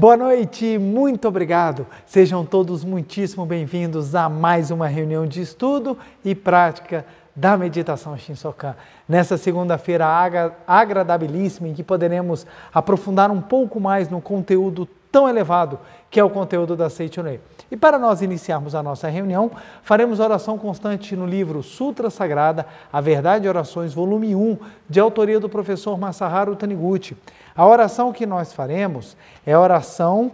Boa noite, muito obrigado. Sejam todos muitíssimo bem-vindos a mais uma reunião de estudo e prática da meditação Shinsokan. Nessa segunda-feira agradabilíssima em que poderemos aprofundar um pouco mais no conteúdo tão elevado que é o conteúdo da Seichonei. E para nós iniciarmos a nossa reunião, faremos oração constante no livro Sutra Sagrada, A Verdade e Orações, volume 1, de autoria do professor Masaharu Taniguchi. A oração que nós faremos é a oração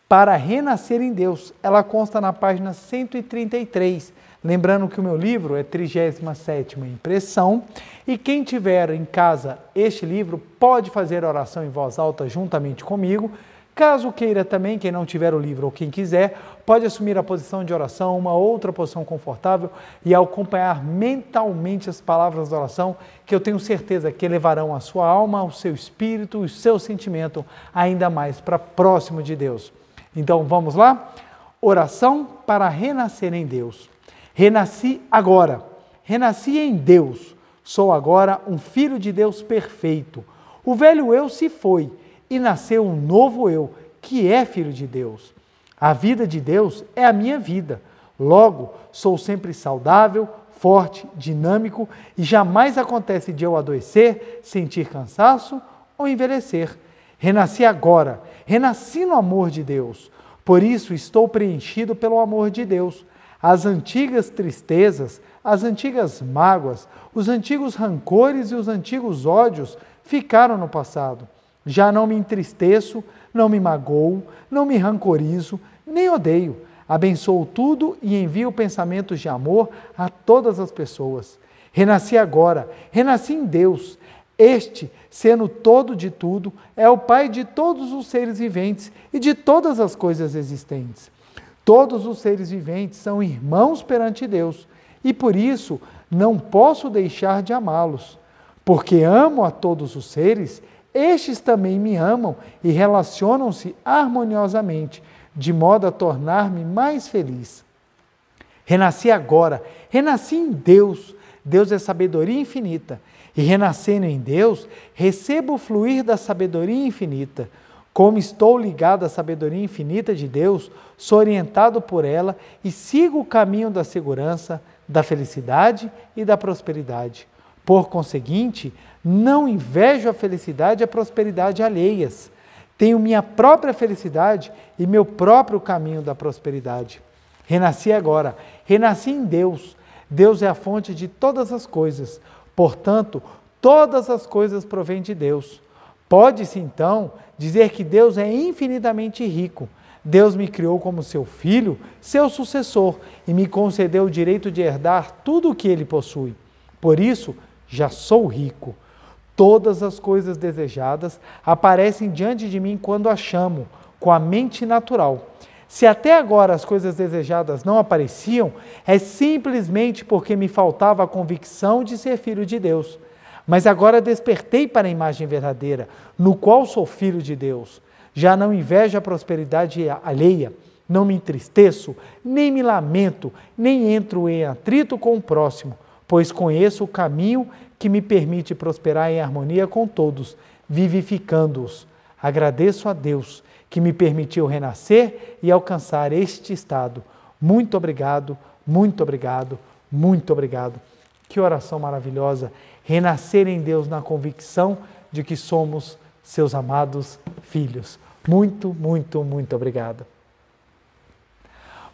para renascer em Deus. Ela consta na página 133. Lembrando que o meu livro é 37ª impressão e quem tiver em casa este livro pode fazer a oração em voz alta juntamente comigo. Caso queira também, quem não tiver o livro ou quem quiser, pode assumir a posição de oração, uma outra posição confortável e acompanhar mentalmente as palavras da oração, que eu tenho certeza que elevarão a sua alma, o seu espírito e o seu sentimento ainda mais para próximo de Deus. Então vamos lá? Oração para renascer em Deus. Renasci agora, renasci em Deus, sou agora um filho de Deus perfeito. O velho eu se foi e nasceu um novo eu, que é filho de Deus. A vida de Deus é a minha vida. Logo, sou sempre saudável, forte, dinâmico e jamais acontece de eu adoecer, sentir cansaço ou envelhecer. Renasci agora, renasci no amor de Deus. Por isso estou preenchido pelo amor de Deus. As antigas tristezas, as antigas mágoas, os antigos rancores e os antigos ódios ficaram no passado. Já não me entristeço, não me magoo, não me rancorizo, nem odeio. Abençoo tudo e envio pensamentos de amor a todas as pessoas. Renasci agora, renasci em Deus. Este, sendo todo de tudo, é o Pai de todos os seres viventes e de todas as coisas existentes. Todos os seres viventes são irmãos perante Deus e por isso não posso deixar de amá-los. Porque amo a todos os seres, estes também me amam e relacionam-se harmoniosamente, de modo a tornar-me mais feliz. Renasci agora, renasci em Deus. Deus é sabedoria infinita. E renascendo em Deus, recebo o fluir da sabedoria infinita. Como estou ligado à sabedoria infinita de Deus, sou orientado por ela e sigo o caminho da segurança, da felicidade e da prosperidade. Por conseguinte, não invejo a felicidade e a prosperidade alheias. Tenho minha própria felicidade e meu próprio caminho da prosperidade. Renasci agora, renasci em Deus. Deus é a fonte de todas as coisas. Portanto, todas as coisas provêm de Deus. Pode-se, então, dizer que Deus é infinitamente rico. Deus me criou como seu filho, seu sucessor, e me concedeu o direito de herdar tudo o que ele possui. Por isso, já sou rico. Todas as coisas desejadas aparecem diante de mim quando as chamo, com a mente natural. Se até agora as coisas desejadas não apareciam, é simplesmente porque me faltava a convicção de ser filho de Deus. Mas agora despertei para a imagem verdadeira, no qual sou filho de Deus. Já não invejo a prosperidade alheia, não me entristeço, nem me lamento, nem entro em atrito com o próximo, pois conheço o caminho que me permite prosperar em harmonia com todos, vivificando-os. Agradeço a Deus que me permitiu renascer e alcançar este estado. Muito obrigado, muito obrigado, muito obrigado. Que oração maravilhosa! Renascer em Deus na convicção de que somos seus amados filhos. Muito, muito, muito obrigado.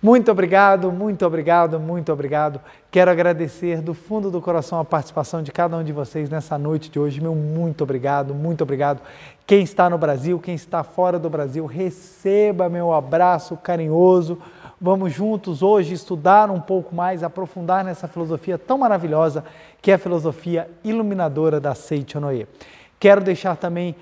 Muito obrigado, muito obrigado, muito obrigado. Quero agradecer do fundo do coração a participação de cada um de vocês nessa noite de hoje. Meu muito obrigado, muito obrigado. Quem está no Brasil, quem está fora do Brasil, receba meu abraço carinhoso. Vamos juntos hoje estudar um pouco mais, aprofundar nessa filosofia tão maravilhosa que é a filosofia iluminadora da Seichonei. Quero deixar também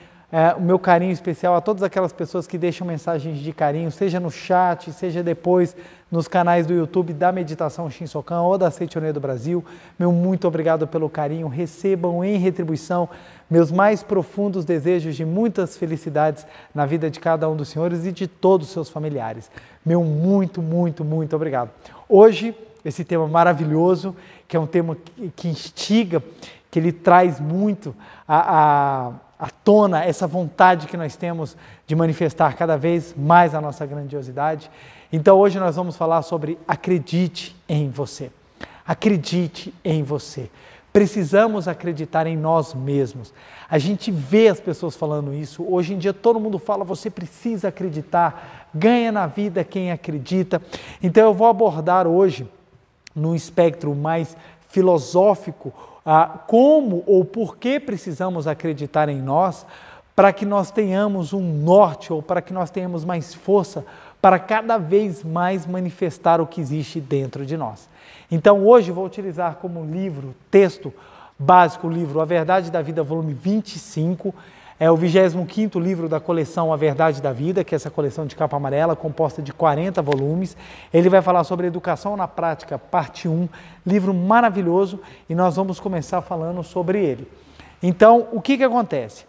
o meu carinho especial a todas aquelas pessoas que deixam mensagens de carinho, seja no chat, seja depois nos canais do YouTube da Meditação Shinsokan ou da Seichonei do Brasil. Meu muito obrigado pelo carinho. Recebam em retribuição meus mais profundos desejos de muitas felicidades na vida de cada um dos senhores e de todos os seus familiares. Meu muito, muito, muito obrigado. Hoje, esse tema maravilhoso, que é um tema que instiga, que ele traz muito a à tona essa vontade que nós temos de manifestar cada vez mais a nossa grandiosidade. Então hoje nós vamos falar sobre acredite em você. Acredite em você. Precisamos acreditar em nós mesmos. A gente vê as pessoas falando isso. Hoje em dia todo mundo fala, você precisa acreditar, ganha na vida quem acredita. Então eu vou abordar hoje, num espectro mais filosófico, como ou por que precisamos acreditar em nós, para que nós tenhamos um norte ou para que nós tenhamos mais força para cada vez mais manifestar o que existe dentro de nós. Então hoje vou utilizar como livro, texto básico, o livro A Verdade da Vida, volume 25, é o 25º livro da coleção A Verdade da Vida, que é essa coleção de capa amarela, composta de 40 volumes. Ele vai falar sobre educação na prática, parte 1, livro maravilhoso, e nós vamos começar falando sobre ele. Então, o que acontece?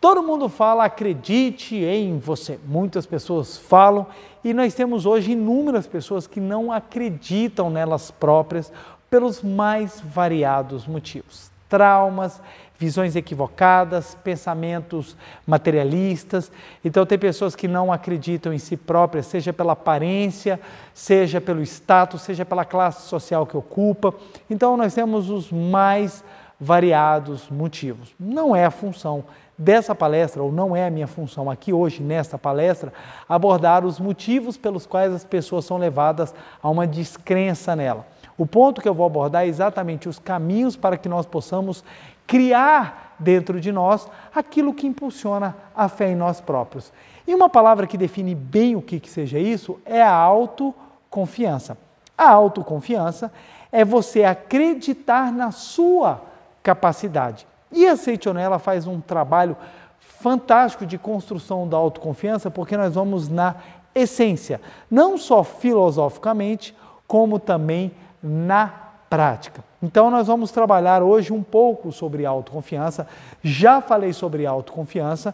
Todo mundo fala, acredite em você. Muitas pessoas falam e nós temos hoje inúmeras pessoas que não acreditam nelas próprias pelos mais variados motivos. Traumas, visões equivocadas, pensamentos materialistas. Então tem pessoas que não acreditam em si próprias, seja pela aparência, seja pelo status, seja pela classe social que ocupa. Então nós temos os mais variados motivos. Não é a função dessa palestra, ou não é a minha função aqui hoje, nesta palestra, abordar os motivos pelos quais as pessoas são levadas a uma descrença nela. O ponto que eu vou abordar é exatamente os caminhos para que nós possamos criar dentro de nós aquilo que impulsiona a fé em nós próprios. E uma palavra que define bem o que seja isso é a autoconfiança. A autoconfiança é você acreditar na sua capacidade. E a Seitonella faz um trabalho fantástico de construção da autoconfiança, porque nós vamos na essência, não só filosoficamente, como também na prática. Então nós vamos trabalhar hoje um pouco sobre autoconfiança. Já falei sobre autoconfiança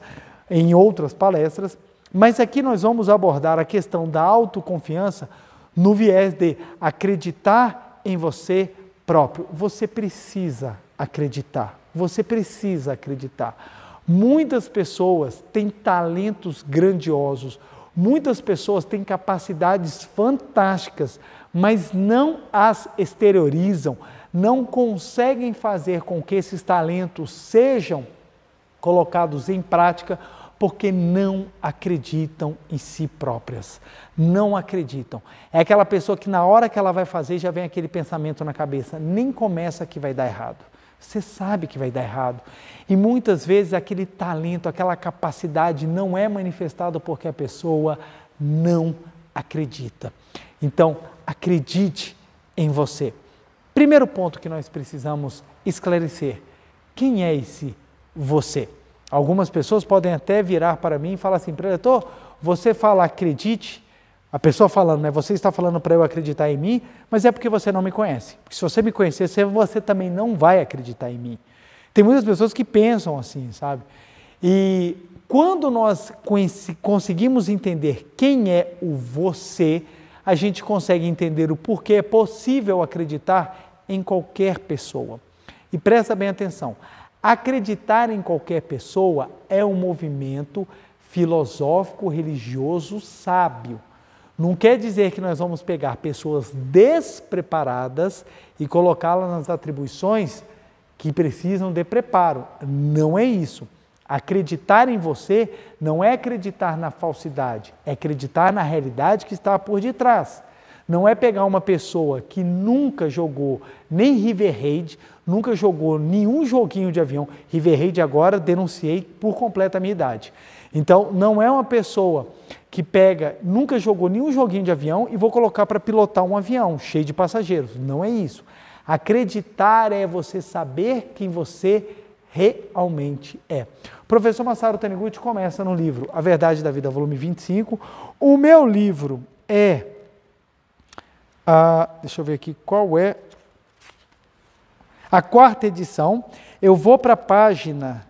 em outras palestras, mas aqui nós vamos abordar a questão da autoconfiança no viés de acreditar em você próprio. Você precisa acreditar. Você precisa acreditar. Muitas pessoas têm talentos grandiosos, muitas pessoas têm capacidades fantásticas, mas não as exteriorizam, não conseguem fazer com que esses talentos sejam colocados em prática porque não acreditam em si próprias. Não acreditam. É aquela pessoa que na hora que ela vai fazer já vem aquele pensamento na cabeça, nem começa que vai dar errado. Você sabe que vai dar errado. E muitas vezes aquele talento, aquela capacidade não é manifestado porque a pessoa não acredita. Então, acredite em você. Primeiro ponto que nós precisamos esclarecer: quem é esse você? Algumas pessoas podem até virar para mim e falar assim, preletor, você fala acredite, a pessoa falando, né? Você está falando para eu acreditar em mim, mas é porque você não me conhece. Porque se você me conhecesse, você também não vai acreditar em mim. Tem muitas pessoas que pensam assim, sabe? E quando nós conseguimos entender quem é o você, a gente consegue entender o porquê é possível acreditar em qualquer pessoa. E presta bem atenção, acreditar em qualquer pessoa é um movimento filosófico, religioso, sábio. Não quer dizer que nós vamos pegar pessoas despreparadas e colocá-las nas atribuições que precisam de preparo. Não é isso. Acreditar em você não é acreditar na falsidade, é acreditar na realidade que está por detrás. Não é pegar uma pessoa que nunca jogou nem River Raid, nunca jogou nenhum joguinho de avião. River Raid agora denunciei por completo a minha idade. Então, não é uma pessoa que nunca jogou nenhum joguinho de avião e vou colocar para pilotar um avião cheio de passageiros. Não é isso. Acreditar é você saber quem você realmente é. O professor Masaru Taniguchi começa no livro A Verdade da Vida, volume 25. O meu livro é... deixa eu ver aqui qual é a 4ª edição. Eu vou para a página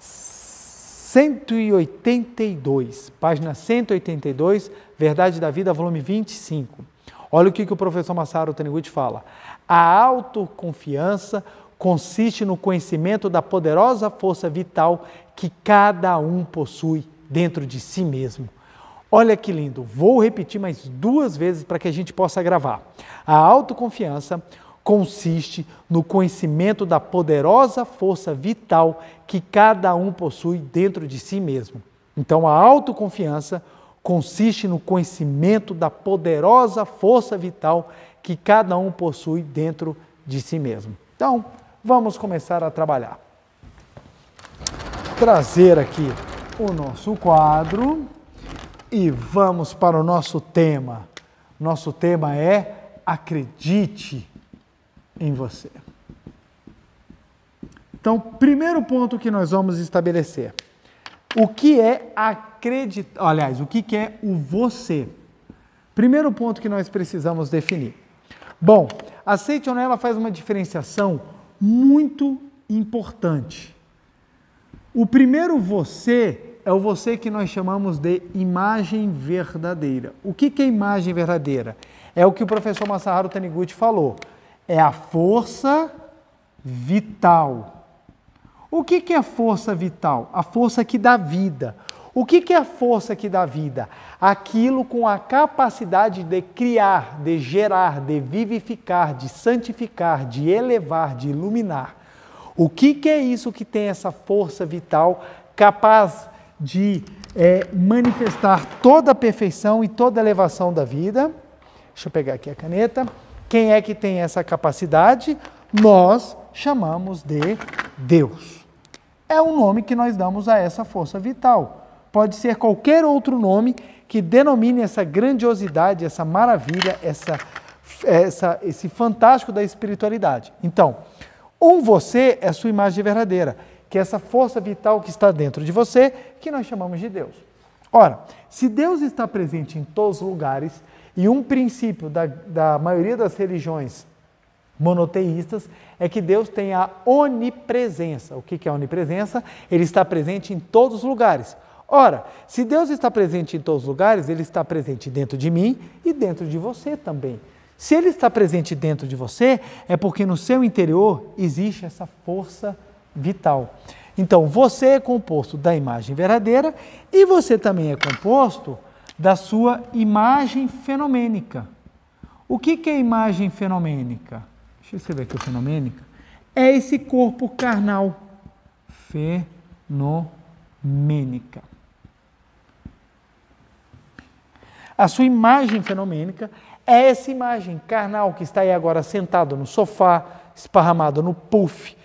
182, página 182, Verdade da Vida, volume 25. Olha o que o professor Masaru Taniguchi fala. A autoconfiança consiste no conhecimento da poderosa força vital que cada um possui dentro de si mesmo. Olha que lindo, vou repetir mais 2 vezes para que a gente possa gravar. A autoconfiança consiste no conhecimento da poderosa força vital que cada um possui dentro de si mesmo. Então, a autoconfiança consiste no conhecimento da poderosa força vital que cada um possui dentro de si mesmo. Então, vamos começar a trabalhar. Trazer aqui o nosso quadro e vamos para o nosso tema. Nosso tema é acredite em você. Então, primeiro ponto que nós vamos estabelecer. O que é acreditar? Aliás, o que é o você? Primeiro ponto que nós precisamos definir. Bom, a Seitonella ela faz uma diferenciação muito importante. O primeiro você é o você que nós chamamos de imagem verdadeira. O que é imagem verdadeira? É o que o professor Masaharu Taniguchi falou. É a força vital. O que é a força vital? A força que dá vida. O que é a força que dá vida? Aquilo com a capacidade de criar, de gerar, de vivificar, de santificar, de elevar, de iluminar. O que é isso que tem essa força vital capaz de manifestar toda a perfeição e toda a elevação da vida? Deixa eu pegar aqui a caneta. Quem é que tem essa capacidade? Nós chamamos de Deus. É o nome que nós damos a essa força vital. Pode ser qualquer outro nome que denomine essa grandiosidade, essa maravilha, esse fantástico da espiritualidade. Então, você é a sua imagem verdadeira, que é essa força vital que está dentro de você, que nós chamamos de Deus. Ora, se Deus está presente em todos os lugares, e um princípio da maioria das religiões monoteístas é que Deus tem a onipresença. O que é a onipresença? Ele está presente em todos os lugares. Ora, se Deus está presente em todos os lugares, Ele está presente dentro de mim e dentro de você também. Se Ele está presente dentro de você, é porque no seu interior existe essa força vital. Então, você é composto da imagem verdadeira e você também é composto da sua imagem fenomênica. O que é imagem fenomênica? Deixa eu escrever aqui o fenomênica. É esse corpo carnal. Fenomênica. A sua imagem fenomênica é essa imagem carnal que está aí agora sentado no sofá, esparramado no puff,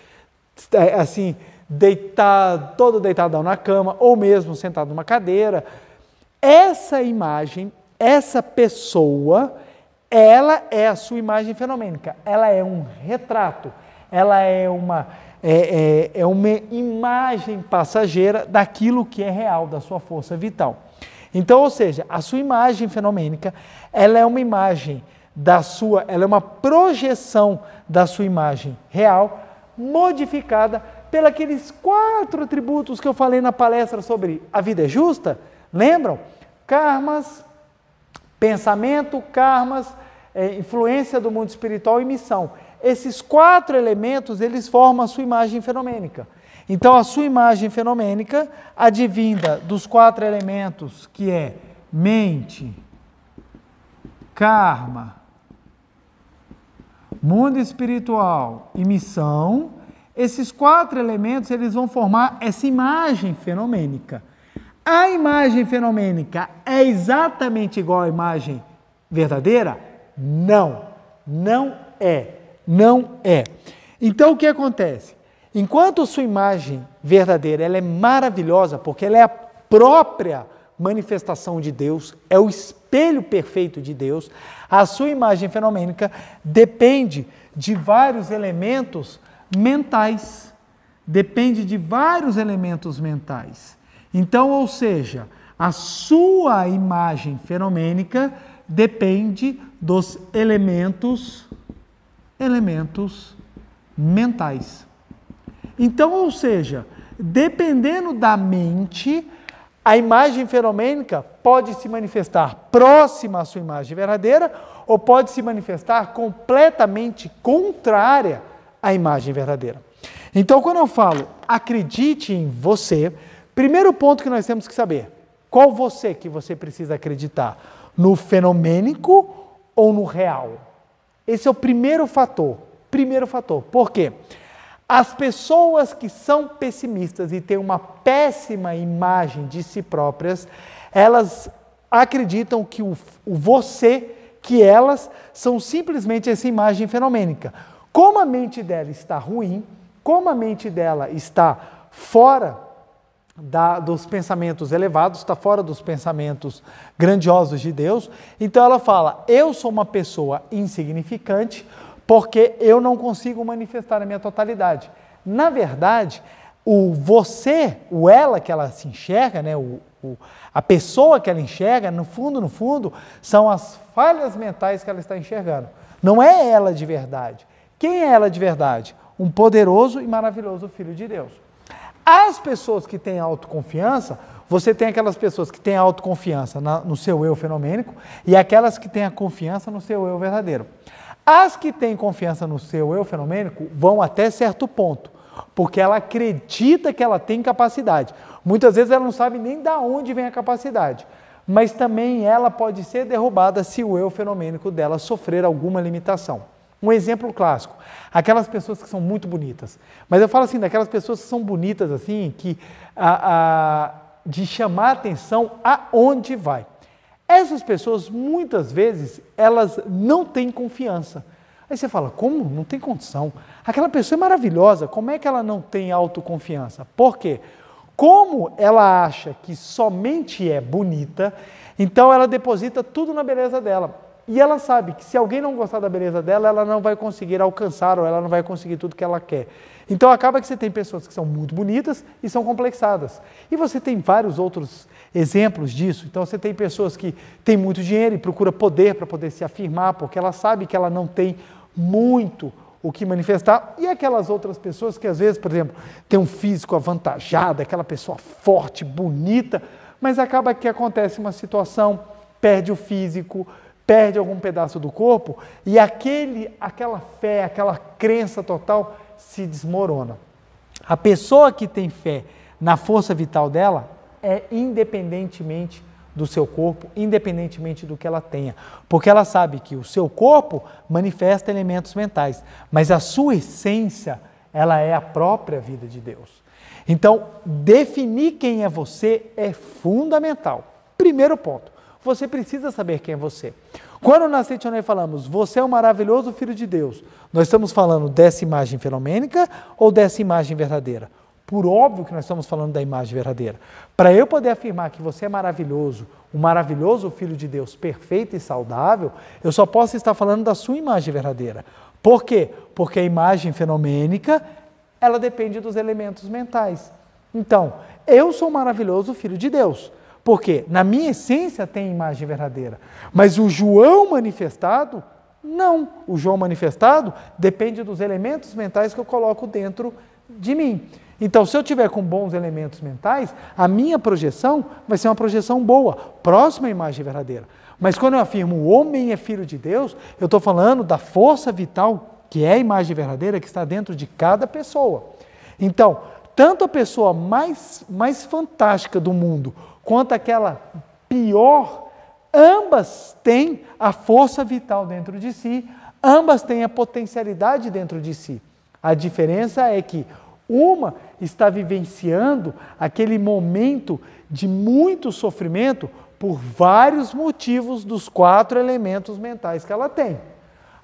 assim, deitado, todo deitadão na cama, ou mesmo sentado numa cadeira. Essa imagem, essa pessoa, ela é a sua imagem fenomênica. Ela é um retrato, ela é uma imagem passageira daquilo que é real, da sua força vital. Então, ou seja, a sua imagem fenomênica, ela é uma imagem ela é uma projeção da sua imagem real, modificada pelos aqueles 4 atributos que eu falei na palestra sobre a vida é justa. Lembram? Karmas, pensamento, karmas, influência do mundo espiritual e missão. Esses 4 elementos, eles formam a sua imagem fenomênica. Então, a sua imagem fenomênica advinda dos 4 elementos, que é mente, karma, mundo espiritual e missão. Esses 4 elementos, eles vão formar essa imagem fenomênica. A imagem fenomênica é exatamente igual à imagem verdadeira? Não, não é. Não é. Então, o que acontece? Enquanto sua imagem verdadeira ela é maravilhosa, porque ela é a própria manifestação de Deus, é o espelho perfeito de Deus, a sua imagem fenomênica depende de vários elementos mentais. Depende de vários elementos mentais. Então, ou seja, a sua imagem fenomênica depende dos elementos mentais. Então, ou seja, dependendo da mente, a imagem fenomênica pode se manifestar próxima à sua imagem verdadeira ou pode se manifestar completamente contrária a imagem verdadeira. Então, quando eu falo acredite em você, primeiro ponto que nós temos que saber, qual você que você precisa acreditar? No fenomênico ou no real? Esse é o primeiro fator. Por quê? As pessoas que são pessimistas e têm uma péssima imagem de si próprias, elas acreditam que o você, que elas são simplesmente essa imagem fenomênica. Como a mente dela está ruim, como a mente dela está fora dos pensamentos elevados, está fora dos pensamentos grandiosos de Deus, então ela fala, eu sou uma pessoa insignificante porque eu não consigo manifestar a minha totalidade. Na verdade, o você, o ela que ela se enxerga, né, a pessoa que ela enxerga, no fundo, são as falhas mentais que ela está enxergando. Não é ela de verdade. Quem é ela de verdade? Um poderoso e maravilhoso Filho de Deus. As pessoas que têm autoconfiança, você tem aquelas pessoas que têm autoconfiança no seu eu fenomênico e aquelas que têm a confiança no seu eu verdadeiro. As que têm confiança no seu eu fenomênico vão até certo ponto, porque ela acredita que ela tem capacidade. Muitas vezes ela não sabe nem de onde vem a capacidade, mas também ela pode ser derrubada se o eu fenomênico dela sofrer alguma limitação. Um exemplo clássico, aquelas pessoas que são muito bonitas. Mas eu falo assim, daquelas pessoas que são bonitas assim, que de chamar atenção aonde vai. Essas pessoas, muitas vezes, elas não têm confiança. Aí você fala, como? Não tem condição. Aquela pessoa é maravilhosa, como é que ela não tem autoconfiança? Por quê? Como ela acha que somente é bonita, então ela deposita tudo na beleza dela. E ela sabe que se alguém não gostar da beleza dela, ela não vai conseguir alcançar ou ela não vai conseguir tudo que ela quer. Então acaba que você tem pessoas que são muito bonitas e são complexadas. E você tem vários outros exemplos disso. Então você tem pessoas que têm muito dinheiro e procura poder para poder se afirmar, porque ela sabe que ela não tem muito o que manifestar. E aquelas outras pessoas que às vezes, por exemplo, tem um físico avantajado, aquela pessoa forte, bonita, mas acaba que acontece uma situação, perde o físico, perde algum pedaço do corpo e aquela fé, aquela crença total se desmorona. A pessoa que tem fé na força vital dela é independentemente do seu corpo, independentemente do que ela tenha, porque ela sabe que o seu corpo manifesta elementos mentais, mas a sua essência, ela é a própria vida de Deus. Então, definir quem é você é fundamental. Primeiro ponto. Você precisa saber quem é você. Quando na Seitonei falamos, você é um maravilhoso Filho de Deus, nós estamos falando dessa imagem fenomênica ou dessa imagem verdadeira? Por óbvio que nós estamos falando da imagem verdadeira. Para eu poder afirmar que você é maravilhoso, um maravilhoso Filho de Deus, perfeito e saudável, eu só posso estar falando da sua imagem verdadeira. Por quê? Porque a imagem fenomênica, ela depende dos elementos mentais. Então, eu sou um maravilhoso Filho de Deus. Porque na minha essência tem imagem verdadeira, mas o João manifestado, não. O João manifestado depende dos elementos mentais que eu coloco dentro de mim. Então, se eu tiver com bons elementos mentais, a minha projeção vai ser uma projeção boa, próxima à imagem verdadeira. Mas quando eu afirmo o homem é filho de Deus, eu estou falando da força vital, que é a imagem verdadeira, que está dentro de cada pessoa. Então, tanto a pessoa mais fantástica do mundo, quanto aquela pior, ambas têm a força vital dentro de si, ambas têm a potencialidade dentro de si. A diferença é que uma está vivenciando aquele momento de muito sofrimento por vários motivos dos 4 elementos mentais que ela tem.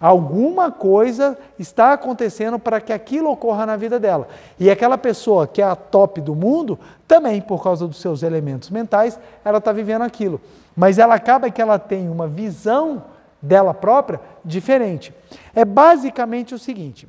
Alguma coisa está acontecendo para que aquilo ocorra na vida dela. E aquela pessoa que é a top do mundo, também por causa dos seus elementos mentais, ela está vivendo aquilo. Mas ela acaba que ela tem uma visão dela própria diferente. É basicamente o seguinte,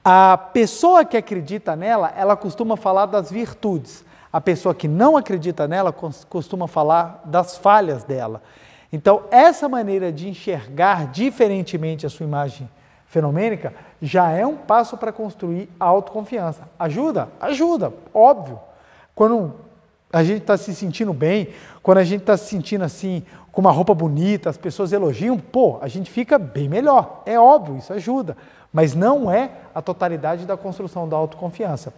a pessoa que acredita nela, ela costuma falar das virtudes. A pessoa que não acredita nela costuma falar das falhas dela. Então, essa maneira de enxergar diferentemente a sua imagem fenomênica já é um passo para construir a autoconfiança. Ajuda? Ajuda, óbvio. Quando a gente está se sentindo bem, quando a gente está se sentindo assim, com uma roupa bonita, as pessoas elogiam, pô, a gente fica bem melhor. É óbvio, isso ajuda, mas não é a totalidade da construção da autoconfiança.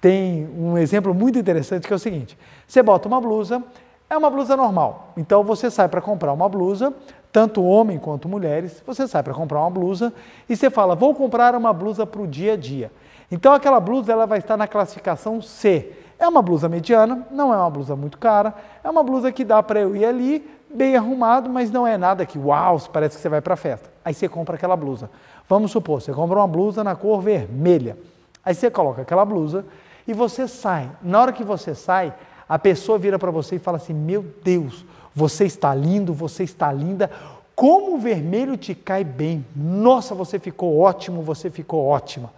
Tem um exemplo muito interessante que é o seguinte, você bota uma blusa, é uma blusa normal, então você sai para comprar uma blusa, tanto homem quanto mulheres, você sai para comprar uma blusa e você fala, vou comprar uma blusa para o dia a dia. Então aquela blusa ela vai estar na classificação C. É uma blusa mediana, não é uma blusa muito cara, é uma blusa que dá para eu ir ali, bem arrumado, mas não é nada que, uau, parece que você vai para a festa. Aí você compra aquela blusa. Vamos supor, você compra uma blusa na cor vermelha. Aí você coloca aquela blusa e você sai. Na hora que você sai, a pessoa vira para você e fala assim, meu Deus, você está lindo, você está linda, como o vermelho te cai bem. Nossa, você ficou ótimo, você ficou ótima.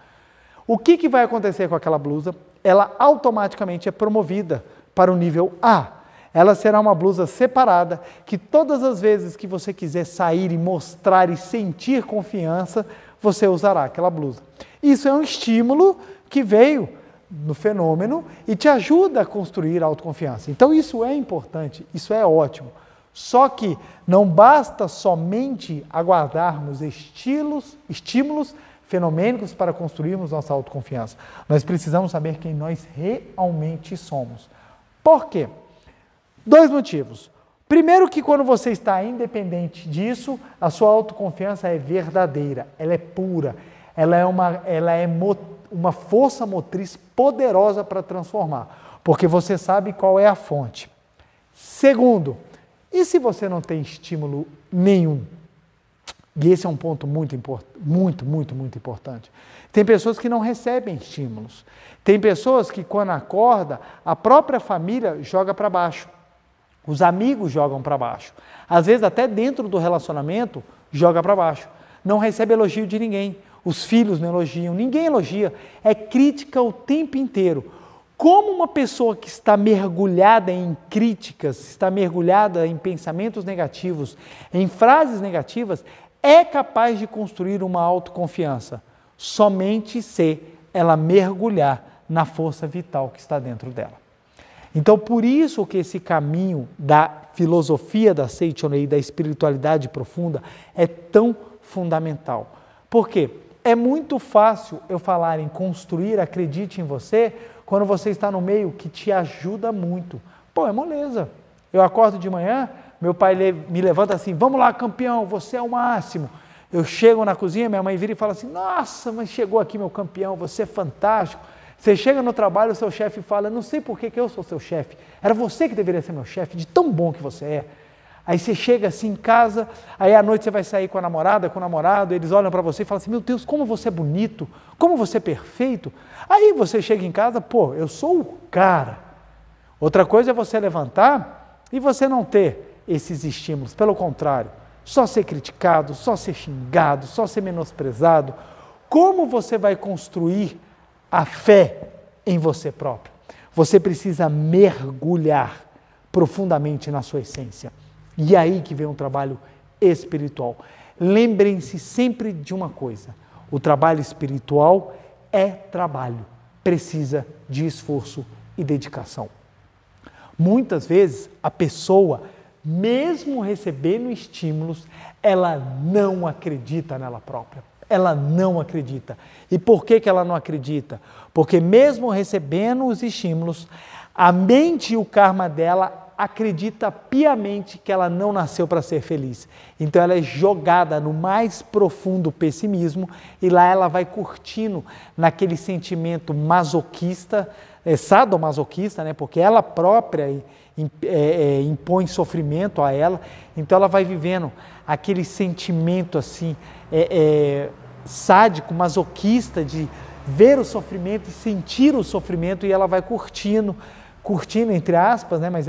O que vai acontecer com aquela blusa? Ela automaticamente é promovida para o nível A. Ela será uma blusa separada, que todas as vezes que você quiser sair e mostrar e sentir confiança, você usará aquela blusa. Isso é um estímulo que veio no fenômeno e te ajuda a construir a autoconfiança. Então isso é importante, isso é ótimo. Só que não basta somente aguardarmos estímulos fenomênicos para construirmos nossa autoconfiança. Nós precisamos saber quem nós realmente somos. Por quê? 2 motivos. Primeiro que quando você está independente disso, a sua autoconfiança é verdadeira, ela é pura, ela é uma força motriz poderosa para transformar, porque você sabe qual é a fonte. Segundo, e se você não tem estímulo nenhum? E esse é um ponto muito importante. Tem pessoas que não recebem estímulos. Tem pessoas que, quando acorda, a própria família joga para baixo. Os amigos jogam para baixo. Às vezes, até dentro do relacionamento, joga para baixo. Não recebe elogio de ninguém. Os filhos não elogiam, ninguém elogia. É crítica o tempo inteiro. Como uma pessoa que está mergulhada em críticas, está mergulhada em pensamentos negativos, em frases negativas, é capaz de construir uma autoconfiança, somente se ela mergulhar na força vital que está dentro dela. Então, por isso que esse caminho da filosofia da Seichonei, da espiritualidade profunda, é tão fundamental. Por quê? É muito fácil eu falar em construir, acredite em você, quando você está no meio que te ajuda muito. Pô, é moleza. Eu acordo de manhã, meu pai me levanta assim, vamos lá campeão, você é o máximo. Eu chego na cozinha, minha mãe vira e fala assim, nossa, mas chegou aqui meu campeão, você é fantástico. Você chega no trabalho, o seu chefe fala, não sei por que eu sou seu chefe, era você que deveria ser meu chefe, de tão bom que você é. Aí você chega assim em casa, aí à noite você vai sair com a namorada, com o namorado, eles olham para você e falam assim, meu Deus, como você é bonito, como você é perfeito. Aí você chega em casa, pô, eu sou o cara. Outra coisa é você levantar e você não ter esses estímulos, pelo contrário, só ser criticado, só ser xingado, só ser menosprezado. Como você vai construir a fé em você próprio? Você precisa mergulhar profundamente na sua essência. E é aí que vem um trabalho espiritual. Lembrem-se sempre de uma coisa, o trabalho espiritual é trabalho, precisa de esforço e dedicação. Muitas vezes a pessoa, mesmo recebendo estímulos, ela não acredita nela própria. Ela não acredita. E por que ela não acredita? Porque mesmo recebendo os estímulos, a mente e o karma dela acredita piamente que ela não nasceu para ser feliz. Então ela é jogada no mais profundo pessimismo e lá ela vai curtindo naquele sentimento masoquista, sadomasoquista, né? Porque ela própria impõe sofrimento a ela, então ela vai vivendo aquele sentimento assim, sádico, masoquista de ver o sofrimento e sentir o sofrimento e ela vai curtindo entre aspas, né? Mas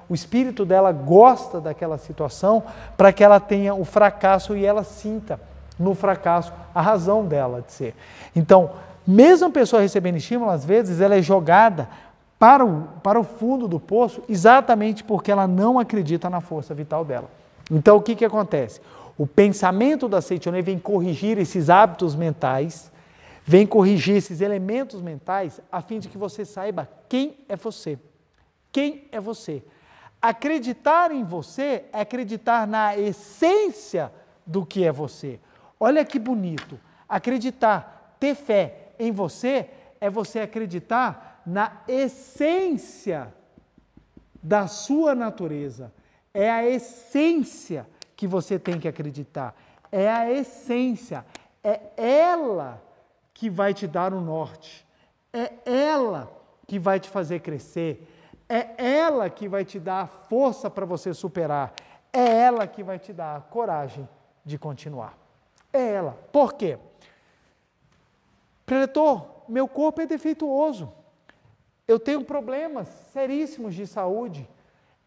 o espírito dela gosta daquela situação para que ela tenha o fracasso e ela sinta no fracasso a razão dela de ser. Então, mesmo a pessoa recebendo estímulo, às vezes ela é jogada para o fundo do poço exatamente porque ela não acredita na força vital dela. Então, o que acontece? O pensamento da Seichonei vem corrigir esses hábitos mentais, vem corrigir esses elementos mentais a fim de que você saiba quem é você. quem é você. Acreditar em você é acreditar na essência do que é você. Olha que bonito. Acreditar, ter fé em você é você acreditar na essência da sua natureza. É a essência que você tem que acreditar. É a essência. É ela que vai te dar o norte. É ela que vai te fazer crescer. É ela que vai te dar a força para você superar. É ela que vai te dar a coragem de continuar. É ela. Por quê? Preletor, meu corpo é defeituoso. Eu tenho problemas seríssimos de saúde.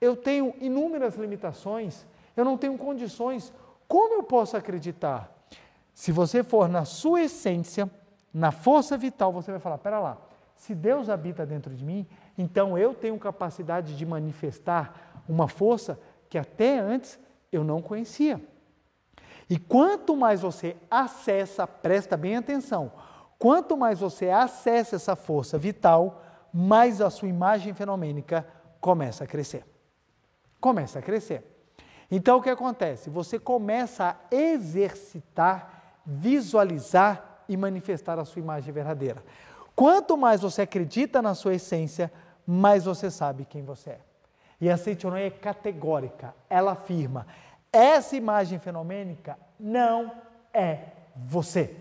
Eu tenho inúmeras limitações. Eu não tenho condições. Como eu posso acreditar? Se você for na sua essência, na força vital, você vai falar, pera lá, se Deus habita dentro de mim, então eu tenho capacidade de manifestar uma força que até antes eu não conhecia. E quanto mais você acessa, presta bem atenção, quanto mais você acessa essa força vital, mais a sua imagem fenomênica começa a crescer. Começa a crescer. Então o que acontece? Você começa a exercitar, visualizar e manifestar a sua imagem verdadeira. Quanto mais você acredita na sua essência, mais você sabe quem você é. E a Seitonoi é categórica, ela afirma, essa imagem fenomênica não é você.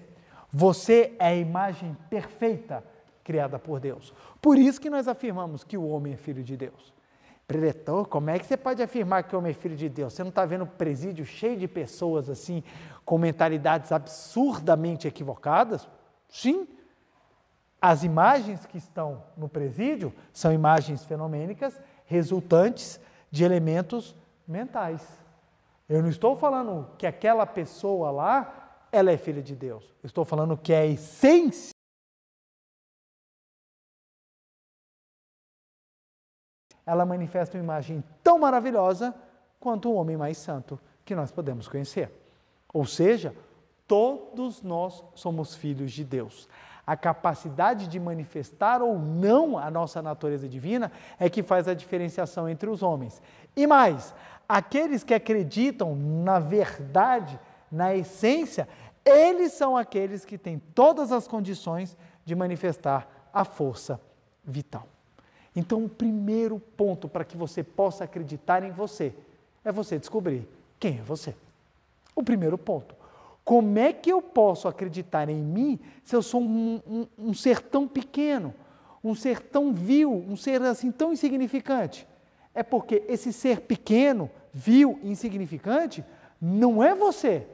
Você é a imagem perfeita criada por Deus. Por isso que nós afirmamos que o homem é filho de Deus. Preletor, como é que você pode afirmar que o homem é filho de Deus? Você não está vendo um presídio cheio de pessoas assim, com mentalidades absurdamente equivocadas? Sim. As imagens que estão no presídio são imagens fenomênicas resultantes de elementos mentais. Eu não estou falando que aquela pessoa lá, ela é filha de Deus. Eu estou falando que é a essência. Ela manifesta uma imagem tão maravilhosa quanto o homem mais santo que nós podemos conhecer. Ou seja, todos nós somos filhos de Deus. A capacidade de manifestar ou não a nossa natureza divina é que faz a diferenciação entre os homens. E mais, aqueles que acreditam na verdade, na essência, eles são aqueles que têm todas as condições de manifestar a força vital. Então, o primeiro ponto para que você possa acreditar em você é você descobrir quem é você. O primeiro ponto. Como é que eu posso acreditar em mim se eu sou um ser tão pequeno, um ser tão vil, um ser assim tão insignificante? É porque esse ser pequeno, vil, insignificante, não é você.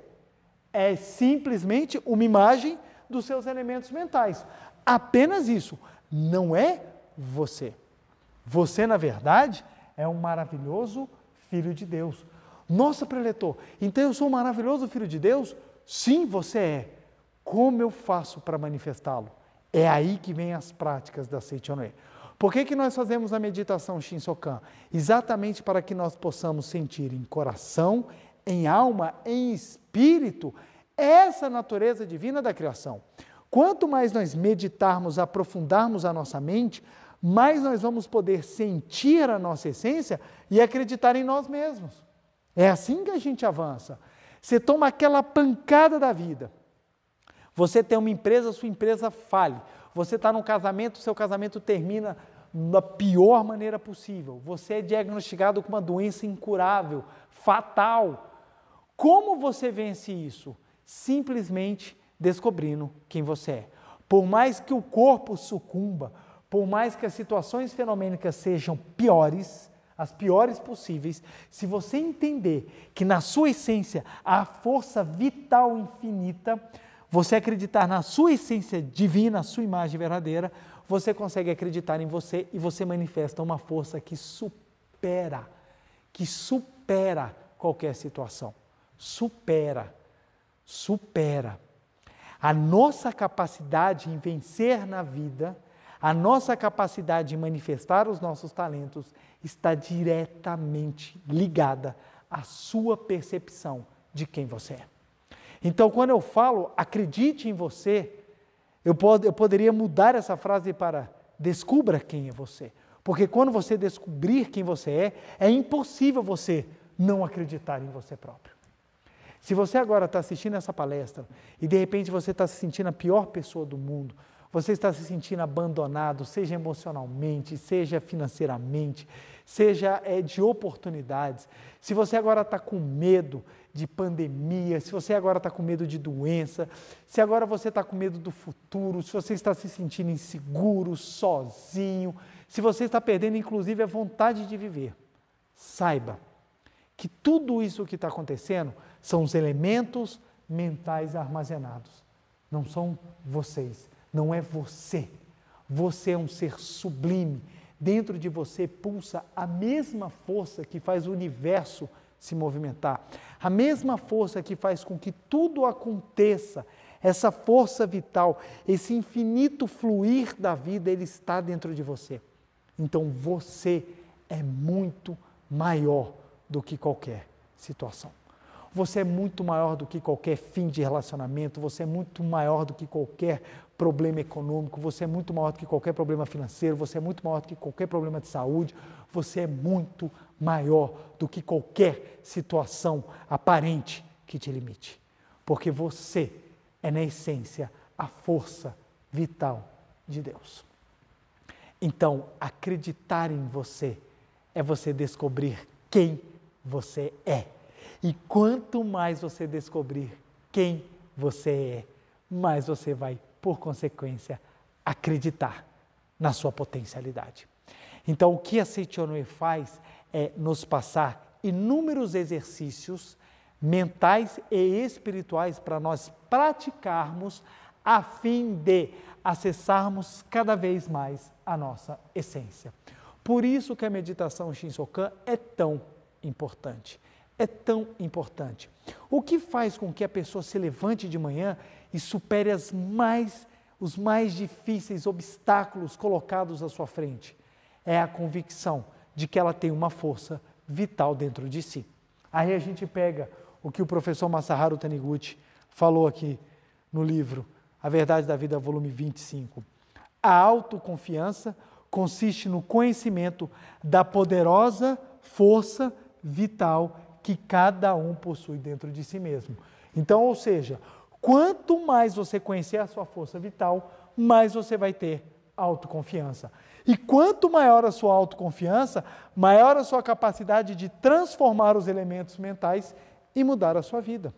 É simplesmente uma imagem dos seus elementos mentais. Apenas isso. Não é você. Você, na verdade, é um maravilhoso filho de Deus. Nossa, preletor, então eu sou um maravilhoso filho de Deus? Sim, você é. Como eu faço para manifestá-lo? É aí que vem as práticas da Seitonoi. Por que nós fazemos a meditação Shinsokan? Exatamente para que nós possamos sentir em coração, em alma, em espírito, essa natureza divina da criação. Quanto mais nós meditarmos, aprofundarmos a nossa mente, mais nós vamos poder sentir a nossa essência e acreditar em nós mesmos. É assim que a gente avança. Você toma aquela pancada da vida. Você tem uma empresa, sua empresa fale. Você está num casamento, seu casamento termina da pior maneira possível. Você é diagnosticado com uma doença incurável, fatal. Como você vence isso? Simplesmente descobrindo quem você é. Por mais que o corpo sucumba, por mais que as situações fenomênicas sejam piores, as piores possíveis, se você entender que na sua essência há a força vital infinita, você acreditar na sua essência divina, a sua imagem verdadeira, você consegue acreditar em você e você manifesta uma força que supera qualquer situação. Supera. A nossa capacidade em vencer na vida, a nossa capacidade de manifestar os nossos talentos está diretamente ligada à sua percepção de quem você é. Então, quando eu falo, acredite em você, eu poderia mudar essa frase para descubra quem é você. Porque quando você descobrir quem você é impossível você não acreditar em você próprio. Se você agora está assistindo essa palestra e de repente você está se sentindo a pior pessoa do mundo, você está se sentindo abandonado, seja emocionalmente, seja financeiramente, seja de oportunidades, se você agora está com medo de pandemia, se você agora está com medo de doença, se agora você está com medo do futuro, se você está se sentindo inseguro, sozinho, se você está perdendo inclusive a vontade de viver, saiba que tudo isso que está acontecendo são os elementos mentais armazenados. Não são vocês, não é você. Você é um ser sublime. Dentro de você pulsa a mesma força que faz o universo se movimentar. A mesma força que faz com que tudo aconteça. Essa força vital, esse infinito fluir da vida, ele está dentro de você. Então você é muito maior do que qualquer situação. Você é muito maior do que qualquer fim de relacionamento, você é muito maior do que qualquer problema econômico, você é muito maior do que qualquer problema financeiro, você é muito maior do que qualquer problema de saúde, você é muito maior do que qualquer situação aparente que te limite. Porque você é, na essência, a força vital de Deus. Então, acreditar em você é você descobrir quem você é. E quanto mais você descobrir quem você é, mais você vai, por consequência, acreditar na sua potencialidade. Então, o que a Seichonoye faz é nos passar inúmeros exercícios mentais e espirituais para nós praticarmos a fim de acessarmos cada vez mais a nossa essência. Por isso que a meditação Shinsokan é tão importante. É tão importante. O que faz com que a pessoa se levante de manhã e supere os mais difíceis obstáculos colocados à sua frente? É a convicção de que ela tem uma força vital dentro de si. Aí a gente pega o que o professor Masaharu Taniguchi falou aqui no livro A Verdade da Vida, volume 25. A autoconfiança consiste no conhecimento da poderosa força vital que cada um possui dentro de si mesmo. Então, ou seja, quanto mais você conhecer a sua força vital, mais você vai ter autoconfiança. E quanto maior a sua autoconfiança, maior a sua capacidade de transformar os elementos mentais e mudar a sua vida.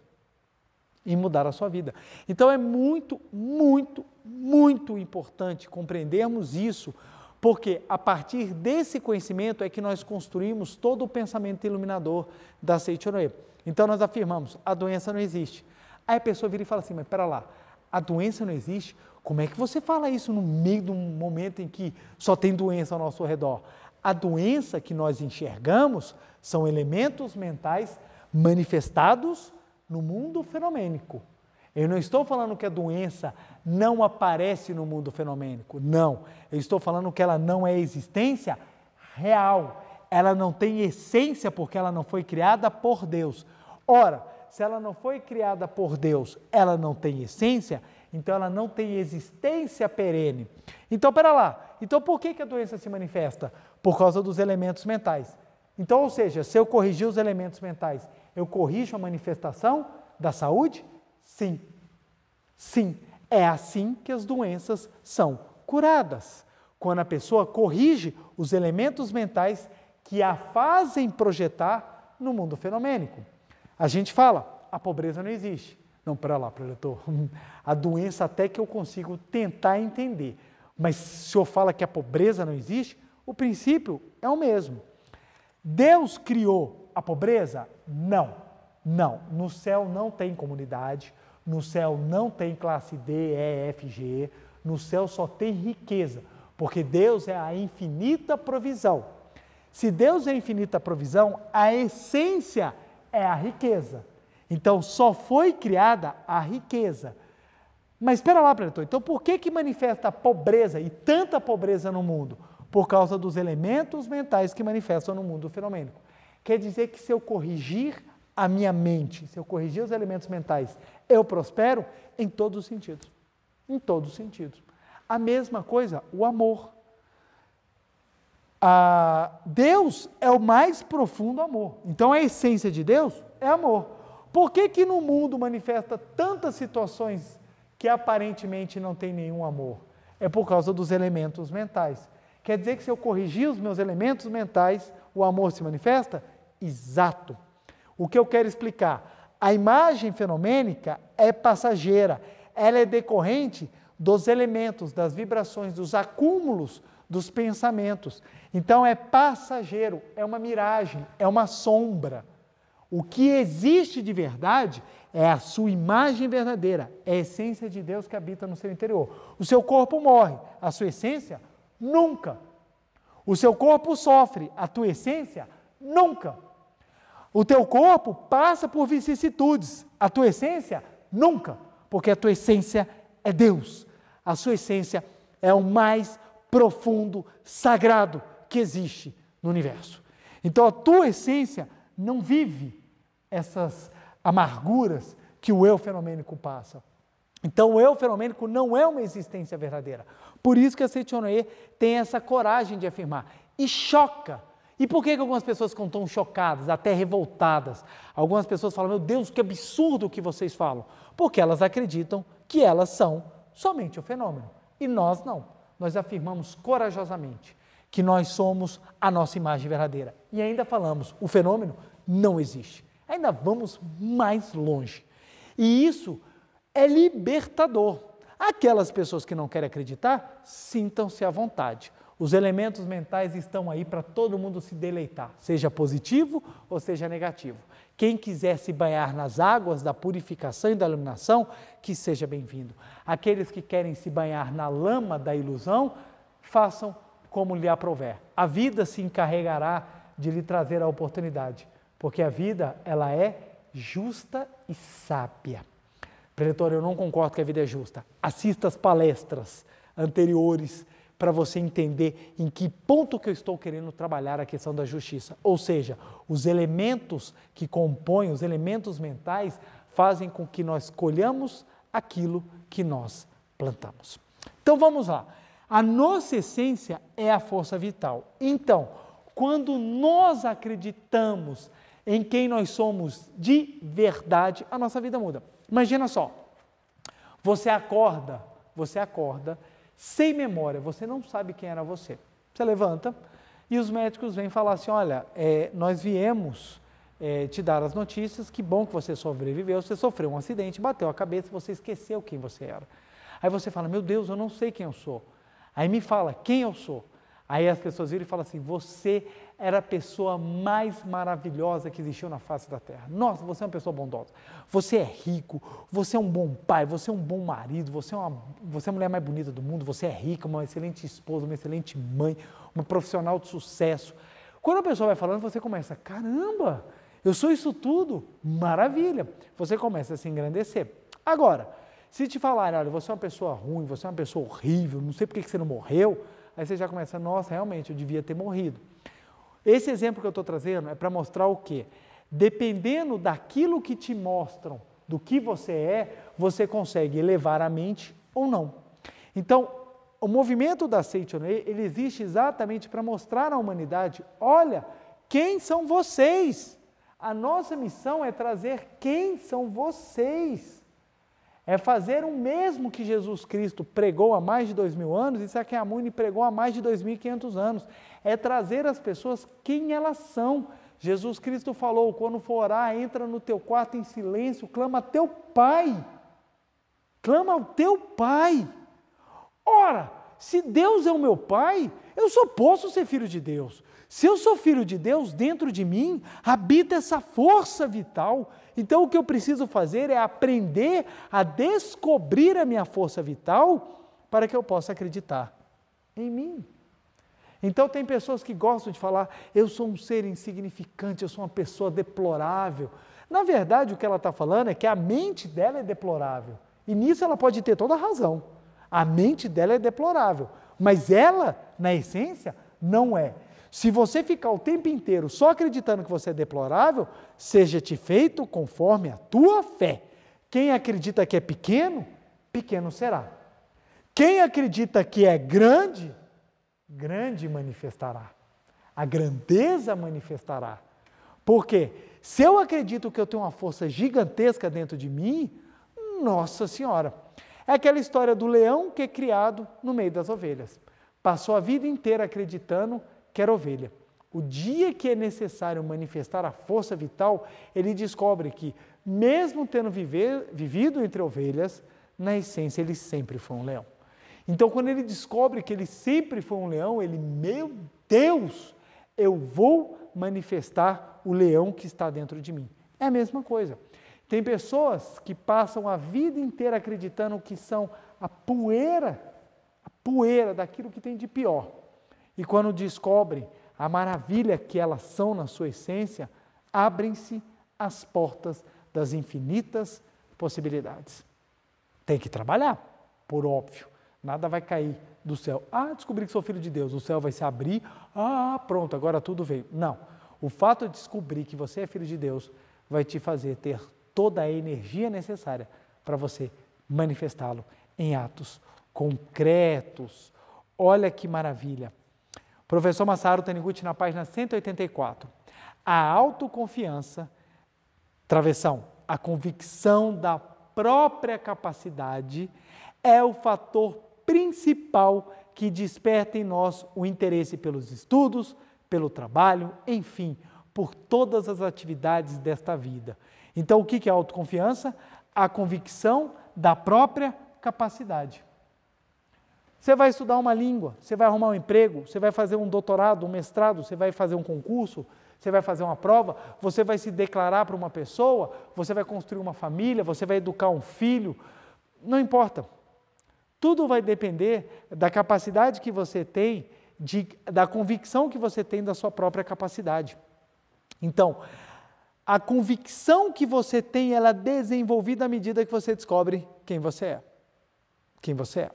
Então é muito, muito, muito importante compreendermos isso, porque a partir desse conhecimento é que nós construímos todo o pensamento iluminador da Seichonoye. Então nós afirmamos, a doença não existe. Aí a pessoa vira e fala assim, mas pera lá, a doença não existe? Como é que você fala isso no meio de um momento em que só tem doença ao nosso redor? A doença que nós enxergamos são elementos mentais manifestados no mundo fenomênico. Eu não estou falando que a doença não aparece no mundo fenomênico, não. Eu estou falando que ela não é existência real. Ela não tem essência porque ela não foi criada por Deus. Ora, se ela não foi criada por Deus, ela não tem essência, então ela não tem existência perene. Então, pera lá. Então, por que a doença se manifesta? Por causa dos elementos mentais. Então, ou seja, se eu corrigir os elementos mentais, eu corrijo a manifestação da saúde? Sim. Sim. É assim que as doenças são curadas. Quando a pessoa corrige os elementos mentais que a fazem projetar no mundo fenomênico. A gente fala, a pobreza não existe. Não, pera lá, preletor. A doença até que eu consigo tentar entender. Mas se o senhor fala que a pobreza não existe, o princípio é o mesmo. Deus criou a pobreza? Não. Não. No céu não tem comunidade, no céu não tem classe D, E, F, G, no céu só tem riqueza, porque Deus é a infinita provisão. Se Deus é a infinita provisão, a essência é a riqueza. Então, só foi criada a riqueza. Mas espera lá, preletor, então por que manifesta a pobreza e tanta pobreza no mundo? Por causa dos elementos mentais que manifestam no mundo fenomênico. Quer dizer que se eu corrigir a minha mente, se eu corrigir os elementos mentais, eu prospero em todos os sentidos. Em todos os sentidos. A mesma coisa, o amor. Deus é o mais profundo amor. Então a essência de Deus é amor. Por que que no mundo manifesta tantas situações que aparentemente não tem nenhum amor? É por causa dos elementos mentais. Quer dizer que se eu corrigir os meus elementos mentais, o amor se manifesta? Exato. O que eu quero explicar? A imagem fenomênica é passageira. Ela é decorrente dos elementos, das vibrações, dos acúmulos dos pensamentos. Então é passageiro, é uma miragem, é uma sombra. O que existe de verdade é a sua imagem verdadeira, é a essência de Deus que habita no seu interior. O seu corpo morre, a sua essência nunca. O seu corpo sofre, a tua essência nunca. O teu corpo passa por vicissitudes, a tua essência nunca, porque a tua essência é Deus. A sua essência é o mais profundo, sagrado que existe no universo. Então a tua essência não vive essas amarguras que o eu fenomênico passa. Então o eu fenomênico não é uma existência verdadeira. Por isso que a Seitianoye tem essa coragem de afirmar. E choca. E por que algumas pessoas ficam tão chocadas, até revoltadas? Algumas pessoas falam, meu Deus, que absurdo o que vocês falam. Porque elas acreditam que elas são somente o fenômeno. E nós não. Nós afirmamos corajosamente que nós somos a nossa imagem verdadeira. E ainda falamos, o fenômeno não existe. Ainda vamos mais longe. E isso é libertador. Aquelas pessoas que não querem acreditar, sintam-se à vontade. Os elementos mentais estão aí para todo mundo se deleitar, seja positivo ou seja negativo. Quem quiser se banhar nas águas da purificação e da iluminação, que seja bem-vindo. Aqueles que querem se banhar na lama da ilusão, façam como lhe aprouver. A vida se encarregará de lhe trazer a oportunidade, porque a vida, ela é justa e sábia. Preletor, eu não concordo que a vida é justa. Assista as palestras anteriores para você entender em que ponto que eu estou querendo trabalhar a questão da justiça. Ou seja, os elementos que compõem, os elementos mentais, fazem com que nós colhamos aquilo que nós plantamos. Então vamos lá. A nossa essência é a força vital. Então, quando nós acreditamos em quem nós somos de verdade, a nossa vida muda. Imagina só, você acorda sem memória, você não sabe quem era você. Você levanta e os médicos vêm falar assim, olha, nós viemos te dar as notícias, que bom que você sobreviveu, você sofreu um acidente, bateu a cabeça, você esqueceu quem você era. Aí você fala, meu Deus, eu não sei quem eu sou. Aí me fala, quem eu sou? Aí as pessoas viram e falam assim, você era a pessoa mais maravilhosa que existiu na face da terra. Nossa, você é uma pessoa bondosa. Você é rico, você é um bom pai, você é um bom marido, você é a mulher mais bonita do mundo, você é rica, uma excelente esposa, uma excelente mãe, uma profissional de sucesso. Quando a pessoa vai falando, você começa, caramba, eu sou isso tudo, maravilha. Você começa a se engrandecer. Agora, se te falarem, olha, você é uma pessoa ruim, você é uma pessoa horrível, não sei por que você não morreu, aí você já começa, nossa, realmente, eu devia ter morrido. Esse exemplo que eu estou trazendo é para mostrar o quê? Dependendo daquilo que te mostram, do que você é, você consegue elevar a mente ou não. Então, o movimento da Seitianoye, ele existe exatamente para mostrar à humanidade, olha, quem são vocês? A nossa missão é trazer quem são vocês. É fazer o mesmo que Jesus Cristo pregou há mais de 2000 anos e Sakyamuni pregou há mais de 2500 anos. É trazer às pessoas quem elas são. Jesus Cristo falou, quando for orar, entra no teu quarto em silêncio, clama a teu Pai. Clama ao teu Pai. Ora, se Deus é o meu Pai, eu só posso ser filho de Deus. Se eu sou filho de Deus, dentro de mim habita essa força vital. Então o que eu preciso fazer é aprender a descobrir a minha força vital para que eu possa acreditar em mim. Então tem pessoas que gostam de falar, eu sou um ser insignificante, eu sou uma pessoa deplorável. Na verdade o que ela está falando é que a mente dela é deplorável. E nisso ela pode ter toda a razão. A mente dela é deplorável, mas ela, na essência, não é. Se você ficar o tempo inteiro só acreditando que você é deplorável, seja-te feito conforme a tua fé. Quem acredita que é pequeno, pequeno será. Quem acredita que é grande, grande manifestará. a grandeza manifestará. Porque se eu acredito que eu tenho uma força gigantesca dentro de mim, nossa Senhora, é aquela história do leão que é criado no meio das ovelhas. Passou a vida inteira acreditando que era ovelha. O dia que é necessário manifestar a força vital, ele descobre que, mesmo tendo vivido entre ovelhas, na essência ele sempre foi um leão. Então, quando ele descobre que ele sempre foi um leão, ele, meu Deus, eu vou manifestar o leão que está dentro de mim. É a mesma coisa. Tem pessoas que passam a vida inteira acreditando que são a poeira daquilo que tem de pior. E quando descobrem a maravilha que elas são na sua essência, abrem-se as portas das infinitas possibilidades. Tem que trabalhar, por óbvio. Nada vai cair do céu. Descobri que sou filho de Deus, o céu vai se abrir. Pronto, agora tudo veio. Não. O fato de descobrir que você é filho de Deus vai te fazer ter toda a energia necessária para você manifestá-lo em atos concretos. Olha que maravilha. Professor Masaru Taniguchi, na página 184. A autoconfiança, travessão, a convicção da própria capacidade é o fator principal que desperta em nós o interesse pelos estudos, pelo trabalho, enfim, por todas as atividades desta vida. Então, o que é autoconfiança? A convicção da própria capacidade. Você vai estudar uma língua, você vai arrumar um emprego, você vai fazer um doutorado, um mestrado, você vai fazer um concurso, você vai fazer uma prova, você vai se declarar para uma pessoa, você vai construir uma família, você vai educar um filho, não importa. Tudo vai depender da capacidade que você tem, da convicção que você tem da sua própria capacidade. Então, a convicção que você tem, ela é desenvolvida à medida que você descobre quem você é. Quem você é.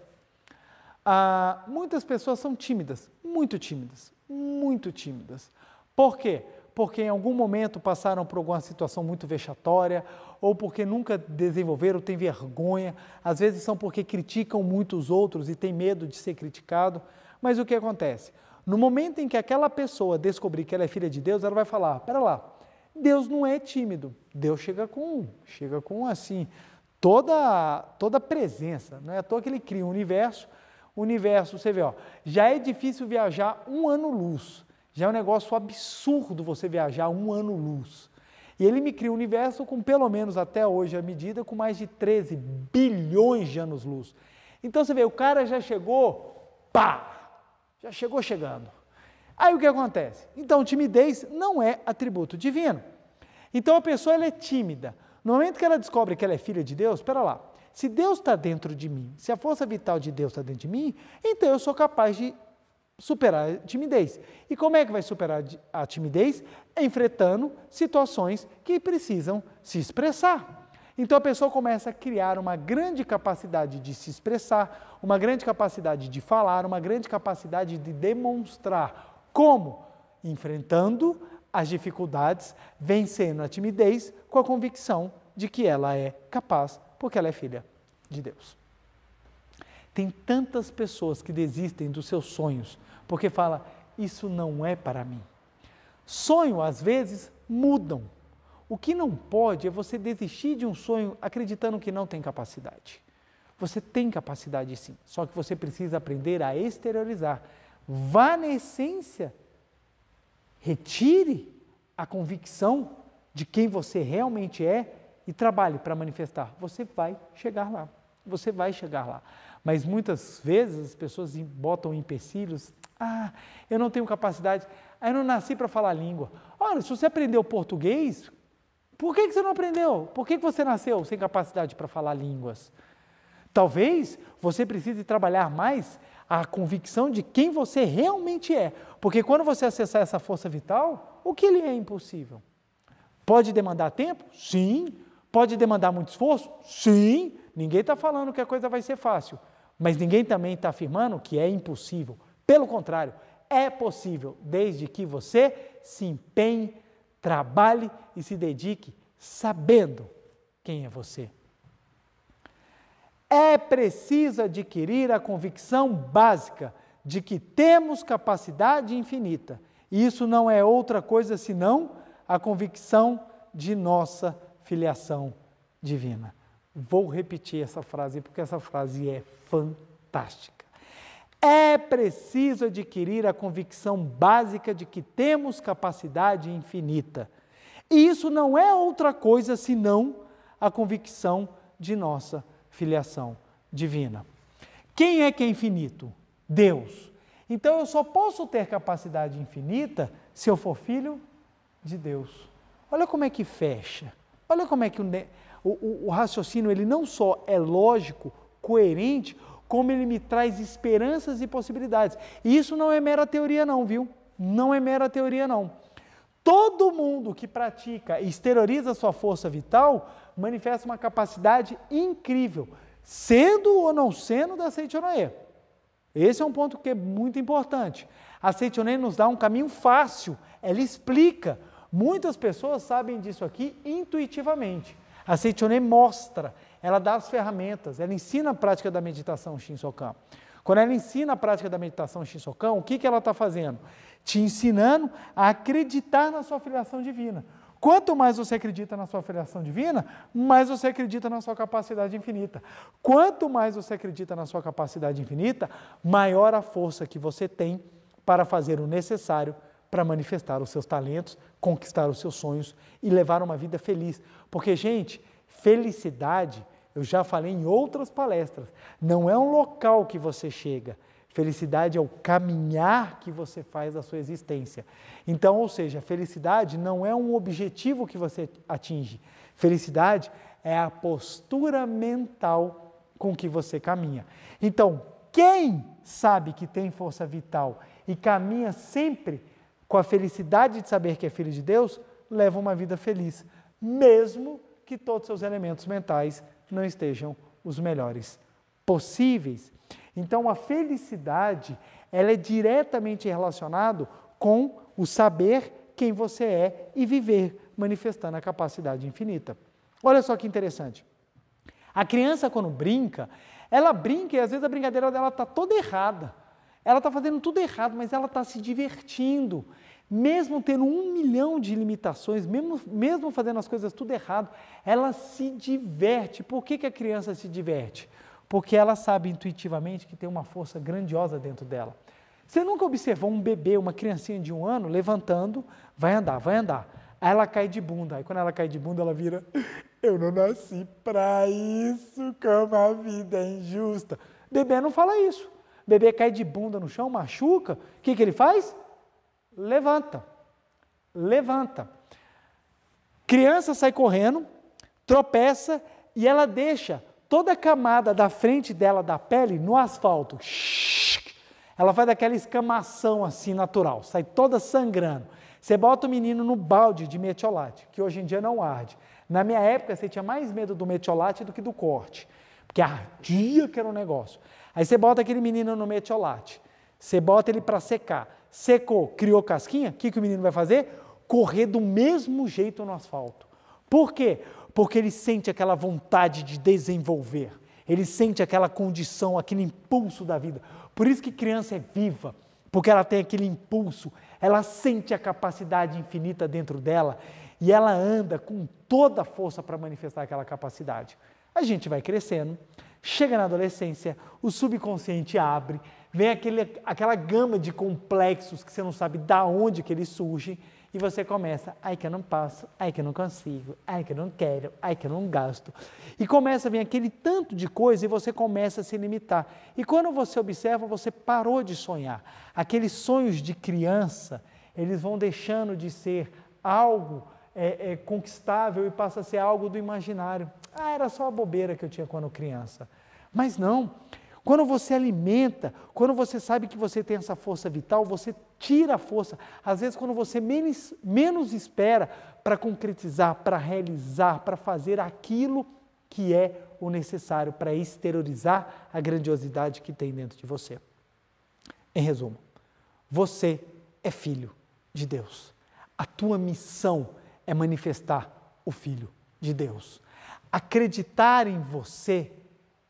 Muitas pessoas são tímidas, muito tímidas, muito tímidas. Por quê? Porque em algum momento passaram por alguma situação muito vexatória, ou porque nunca desenvolveram, têm vergonha, às vezes são porque criticam muito os outros e têm medo de ser criticado. Mas o que acontece? No momento em que aquela pessoa descobrir que ela é filha de Deus, ela vai falar, pera lá, Deus não é tímido, Deus chega com assim, toda presença, não é à toa que ele cria um universo, você vê, já é difícil viajar 1 ano-luz, já é um negócio absurdo você viajar 1 ano-luz. E ele me cria um universo com pelo menos até hoje a medida com mais de 13 bilhões de anos-luz. Então você vê, o cara já chegou, já chegou chegando. Aí o que acontece? Então timidez não é atributo divino. Então a pessoa ela é tímida. No momento que ela descobre que ela é filha de Deus, espera lá, se Deus está dentro de mim, se a força vital de Deus está dentro de mim, então eu sou capaz de superar a timidez. E como é que vai superar a timidez? Enfrentando situações que precisam se expressar. Então a pessoa começa a criar uma grande capacidade de se expressar, uma grande capacidade de falar, uma grande capacidade de demonstrar. Como? Enfrentando as dificuldades, vencendo a timidez com a convicção de que ela é capaz, porque ela é filha de Deus. Tem tantas pessoas que desistem dos seus sonhos, porque falam, isso não é para mim. Sonho, às vezes, mudam. O que não pode é você desistir de um sonho acreditando que não tem capacidade. Você tem capacidade sim, só que você precisa aprender a exteriorizar. Vá na essência, retire a convicção de quem você realmente é e trabalhe para manifestar. Você vai chegar lá, você vai chegar lá. Mas muitas vezes as pessoas botam empecilhos, eu não tenho capacidade, eu não nasci para falar língua. Olha, se você aprendeu português, por que você não aprendeu? Por que você nasceu sem capacidade para falar línguas? Talvez você precise trabalhar mais a convicção de quem você realmente é. Porque quando você acessar essa força vital, o que lhe é impossível? Pode demandar tempo? Sim. Pode demandar muito esforço? Sim. Ninguém está falando que a coisa vai ser fácil. Mas ninguém também está afirmando que é impossível. Pelo contrário, é possível, desde que você se empenhe, trabalhe e se dedique sabendo quem é você. É preciso adquirir a convicção básica de que temos capacidade infinita Isso não é outra coisa senão a convicção de nossa filiação divina. Vou repetir essa frase porque essa frase é fantástica. É preciso adquirir a convicção básica de que temos capacidade infinita. E isso não é outra coisa senão a convicção de nossa filiação divina. Quem é que é infinito? Deus. Então eu só posso ter capacidade infinita se eu for filho de Deus. Olha como é que fecha. Olha como é que o raciocínio ele não só é lógico, coerente, como ele me traz esperanças e possibilidades. E isso não é mera teoria não, viu? Não é mera teoria não. Todo mundo que pratica e exterioriza sua força vital manifesta uma capacidade incrível, sendo ou não sendo da Seichonoye. Esse é um ponto que é muito importante. A Seichonoye nos dá um caminho fácil, ela explica. Muitas pessoas sabem disso aqui intuitivamente. A Seichonoye mostra, ela dá as ferramentas, ela ensina a prática da meditação Shinsokan. Quando ela ensina a prática da meditação Shinsokan, o que ela está fazendo? Te ensinando a acreditar na sua filiação divina. Quanto mais você acredita na sua filiação divina, mais você acredita na sua capacidade infinita. Quanto mais você acredita na sua capacidade infinita, maior a força que você tem para fazer o necessário para manifestar os seus talentos, conquistar os seus sonhos e levar uma vida feliz. Porque, gente, felicidade, eu já falei em outras palestras, não é um local que você chega. Felicidade é o caminhar que você faz da sua existência. Então, ou seja, felicidade não é um objetivo que você atinge. Felicidade é a postura mental com que você caminha. Então, quem sabe que tem força vital e caminha sempre com a felicidade de saber que é filho de Deus, leva uma vida feliz, mesmo que todos os seus elementos mentais não estejam os melhores possíveis. Então, a felicidade, ela é diretamente relacionada com o saber quem você é e viver, manifestando a capacidade infinita. Olha só que interessante. A criança, quando brinca, ela brinca e às vezes a brincadeira dela está toda errada. Ela está fazendo tudo errado, mas ela está se divertindo. Mesmo tendo 1 milhão de limitações, mesmo fazendo as coisas tudo errado, ela se diverte. Por que a criança se diverte? Porque ela sabe intuitivamente que tem uma força grandiosa dentro dela. Você nunca observou um bebê, uma criancinha de 1 ano, levantando, vai andar. Aí ela cai de bunda. Aí quando ela cai de bunda, ela vira, eu não nasci para isso, como a vida é injusta. Bebê não fala isso. Bebê cai de bunda no chão, machuca, o que ele faz? Levanta. Criança sai correndo, tropeça e ela deixa toda a camada da frente dela, da pele, no asfalto. Ela faz aquela escamação assim natural, sai toda sangrando. Você bota o menino no balde de metiolate, que hoje em dia não arde. Na minha época, você tinha mais medo do metiolate do que do corte, porque ardia que era um negócio. Aí você bota aquele menino no metiolate, você bota ele para secar. Secou, criou casquinha, o que o menino vai fazer? Correr do mesmo jeito no asfalto. Por quê? Porque ele sente aquela vontade de desenvolver, ele sente aquela condição, aquele impulso da vida. Por isso que criança é viva, porque ela tem aquele impulso, ela sente a capacidade infinita dentro dela e ela anda com toda a força para manifestar aquela capacidade. A gente vai crescendo, chega na adolescência, o subconsciente abre, vem aquela gama de complexos que você não sabe de onde que eles surgem, e você começa, ai que eu não posso, ai que eu não consigo, ai que eu não quero, ai que eu não gasto. E começa a vir aquele tanto de coisa e você começa a se limitar. E quando você observa, você parou de sonhar. Aqueles sonhos de criança, eles vão deixando de ser algo conquistável e passa a ser algo do imaginário. Ah, era só a bobeira que eu tinha quando criança. Mas não. Quando você alimenta, quando você sabe que você tem essa força vital, você tira a força. Às vezes, quando você menos espera para concretizar, para realizar, para fazer aquilo que é o necessário para exteriorizar a grandiosidade que tem dentro de você. Em resumo, você é filho de Deus. A tua missão é manifestar o Filho de Deus. Acreditar em você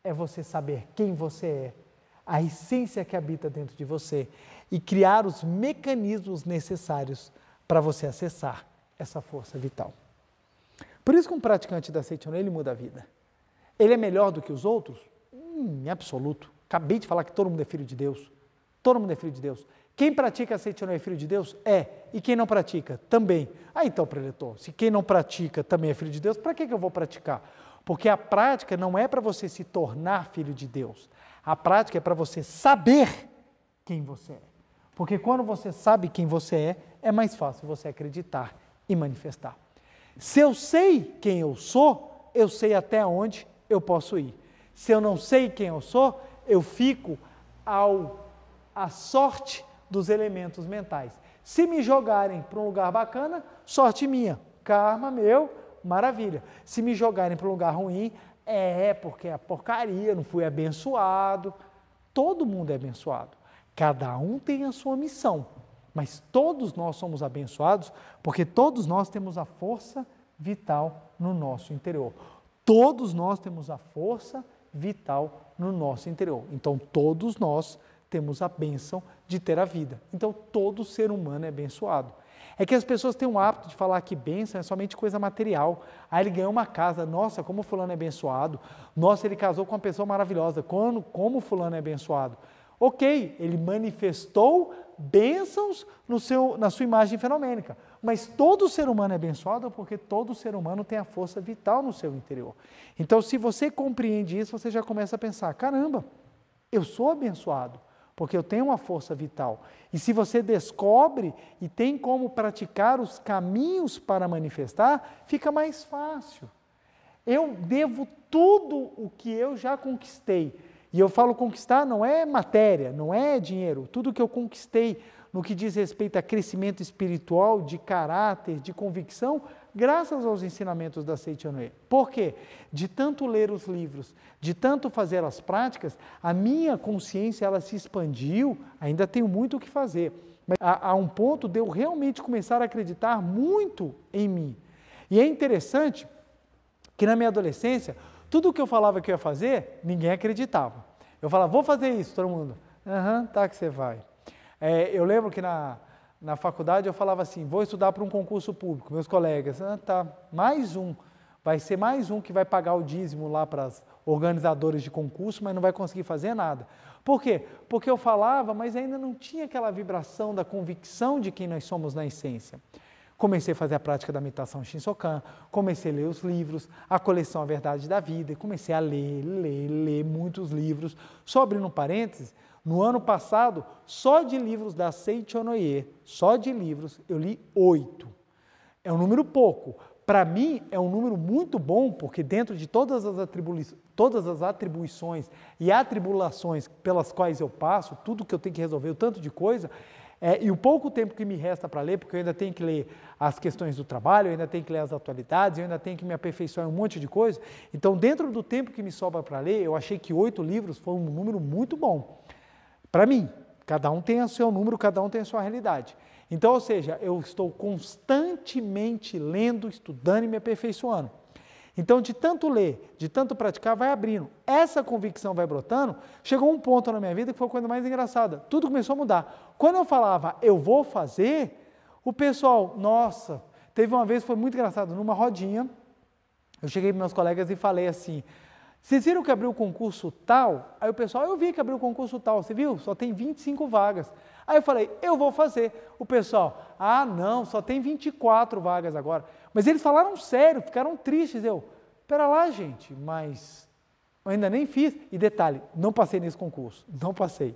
é você saber quem você é, a essência que habita dentro de você. e criar os mecanismos necessários para você acessar essa força vital. Por isso que um praticante da Seichono, ele muda a vida. Ele é melhor do que os outros? Em absoluto. Acabei de falar que todo mundo é filho de Deus. Todo mundo é filho de Deus. Quem pratica a Seichono é filho de Deus? É. E quem não pratica? Também. Ah, então, preletor, se quem não pratica também é filho de Deus, para que eu vou praticar? Porque a prática não é para você se tornar filho de Deus. A prática é para você saber quem você é. Porque quando você sabe quem você é mais fácil você acreditar e manifestar. Se eu sei quem eu sou, eu sei até onde eu posso ir. Se eu não sei quem eu sou, eu fico à sorte dos elementos mentais. Se me jogarem para um lugar bacana, sorte minha, karma meu, maravilha. Se me jogarem para um lugar ruim, porque é porcaria, não fui abençoado. Todo mundo é abençoado. Cada um tem a sua missão, mas todos nós somos abençoados porque todos nós temos a força vital no nosso interior. Todos nós temos a força vital no nosso interior. Então, todos nós temos a bênção de ter a vida. Então, todo ser humano é abençoado. É que as pessoas têm um hábito de falar que bênção é somente coisa material. Aí ele ganhou uma casa, nossa, como fulano é abençoado. Nossa, ele casou com uma pessoa maravilhosa, como fulano é abençoado. Ok, ele manifestou bênçãos na sua imagem fenomênica, mas todo ser humano é abençoado porque todo ser humano tem a força vital no seu interior. Então, se você compreende isso, você já começa a pensar, caramba, eu sou abençoado, porque eu tenho uma força vital. E se você descobre e tem como praticar os caminhos para manifestar, fica mais fácil. Eu devo tudo o que eu já conquistei. E eu falo conquistar não é matéria, não é dinheiro. Tudo que eu conquistei no que diz respeito a crescimento espiritual, de caráter, de convicção, graças aos ensinamentos da Seichono. Por quê? De tanto ler os livros, de tanto fazer as práticas, a minha consciência ela se expandiu, ainda tenho muito o que fazer. Mas a um ponto de eu realmente começar a acreditar muito em mim. E é interessante que na minha adolescência, tudo o que eu falava que eu ia fazer, ninguém acreditava. Eu falava, vou fazer isso, todo mundo. Tá que você vai. Eu lembro que na faculdade eu falava assim, vou estudar para um concurso público. Meus colegas, tá, mais um. Vai ser mais um que vai pagar o dízimo lá para os organizadores de concurso, mas não vai conseguir fazer nada. Por quê? Porque eu falava, mas ainda não tinha aquela vibração da convicção de quem nós somos na essência. Comecei a fazer a prática da meditação Shinsokan, comecei a ler os livros, a coleção A Verdade da Vida, e comecei a ler muitos livros. Só abrindo um parênteses, no ano passado, só de livros da Seichono, só de livros, eu li 8. É um número pouco. Para mim, é um número muito bom, porque dentro de todas as atribuições e atribulações pelas quais eu passo, tudo que eu tenho que resolver, o tanto de coisa, e o pouco tempo que me resta para ler, porque eu ainda tenho que ler as questões do trabalho, eu ainda tenho que ler as atualidades, eu ainda tenho que me aperfeiçoar em um monte de coisa. Então, dentro do tempo que me sobra para ler, eu achei que 8 livros foi um número muito bom. Para mim, cada um tem o seu número, cada um tem a sua realidade. Então, ou seja, eu estou constantemente lendo, estudando e me aperfeiçoando. Então, de tanto ler, de tanto praticar, vai abrindo. Essa convicção vai brotando. Chegou um ponto na minha vida que foi a coisa mais engraçada. Tudo começou a mudar. Quando eu falava, eu vou fazer, o pessoal, nossa, teve uma vez, foi muito engraçado, numa rodinha, eu cheguei para meus colegas e falei assim, vocês viram que abriu o concurso tal? Aí o pessoal, eu vi que abriu o concurso tal, você viu? Só tem 25 vagas. Aí eu falei, eu vou fazer. O pessoal, não, só tem 24 vagas agora. Mas eles falaram sério, ficaram tristes. Pera lá, gente, mas eu ainda nem fiz. E detalhe, não passei nesse concurso, não passei.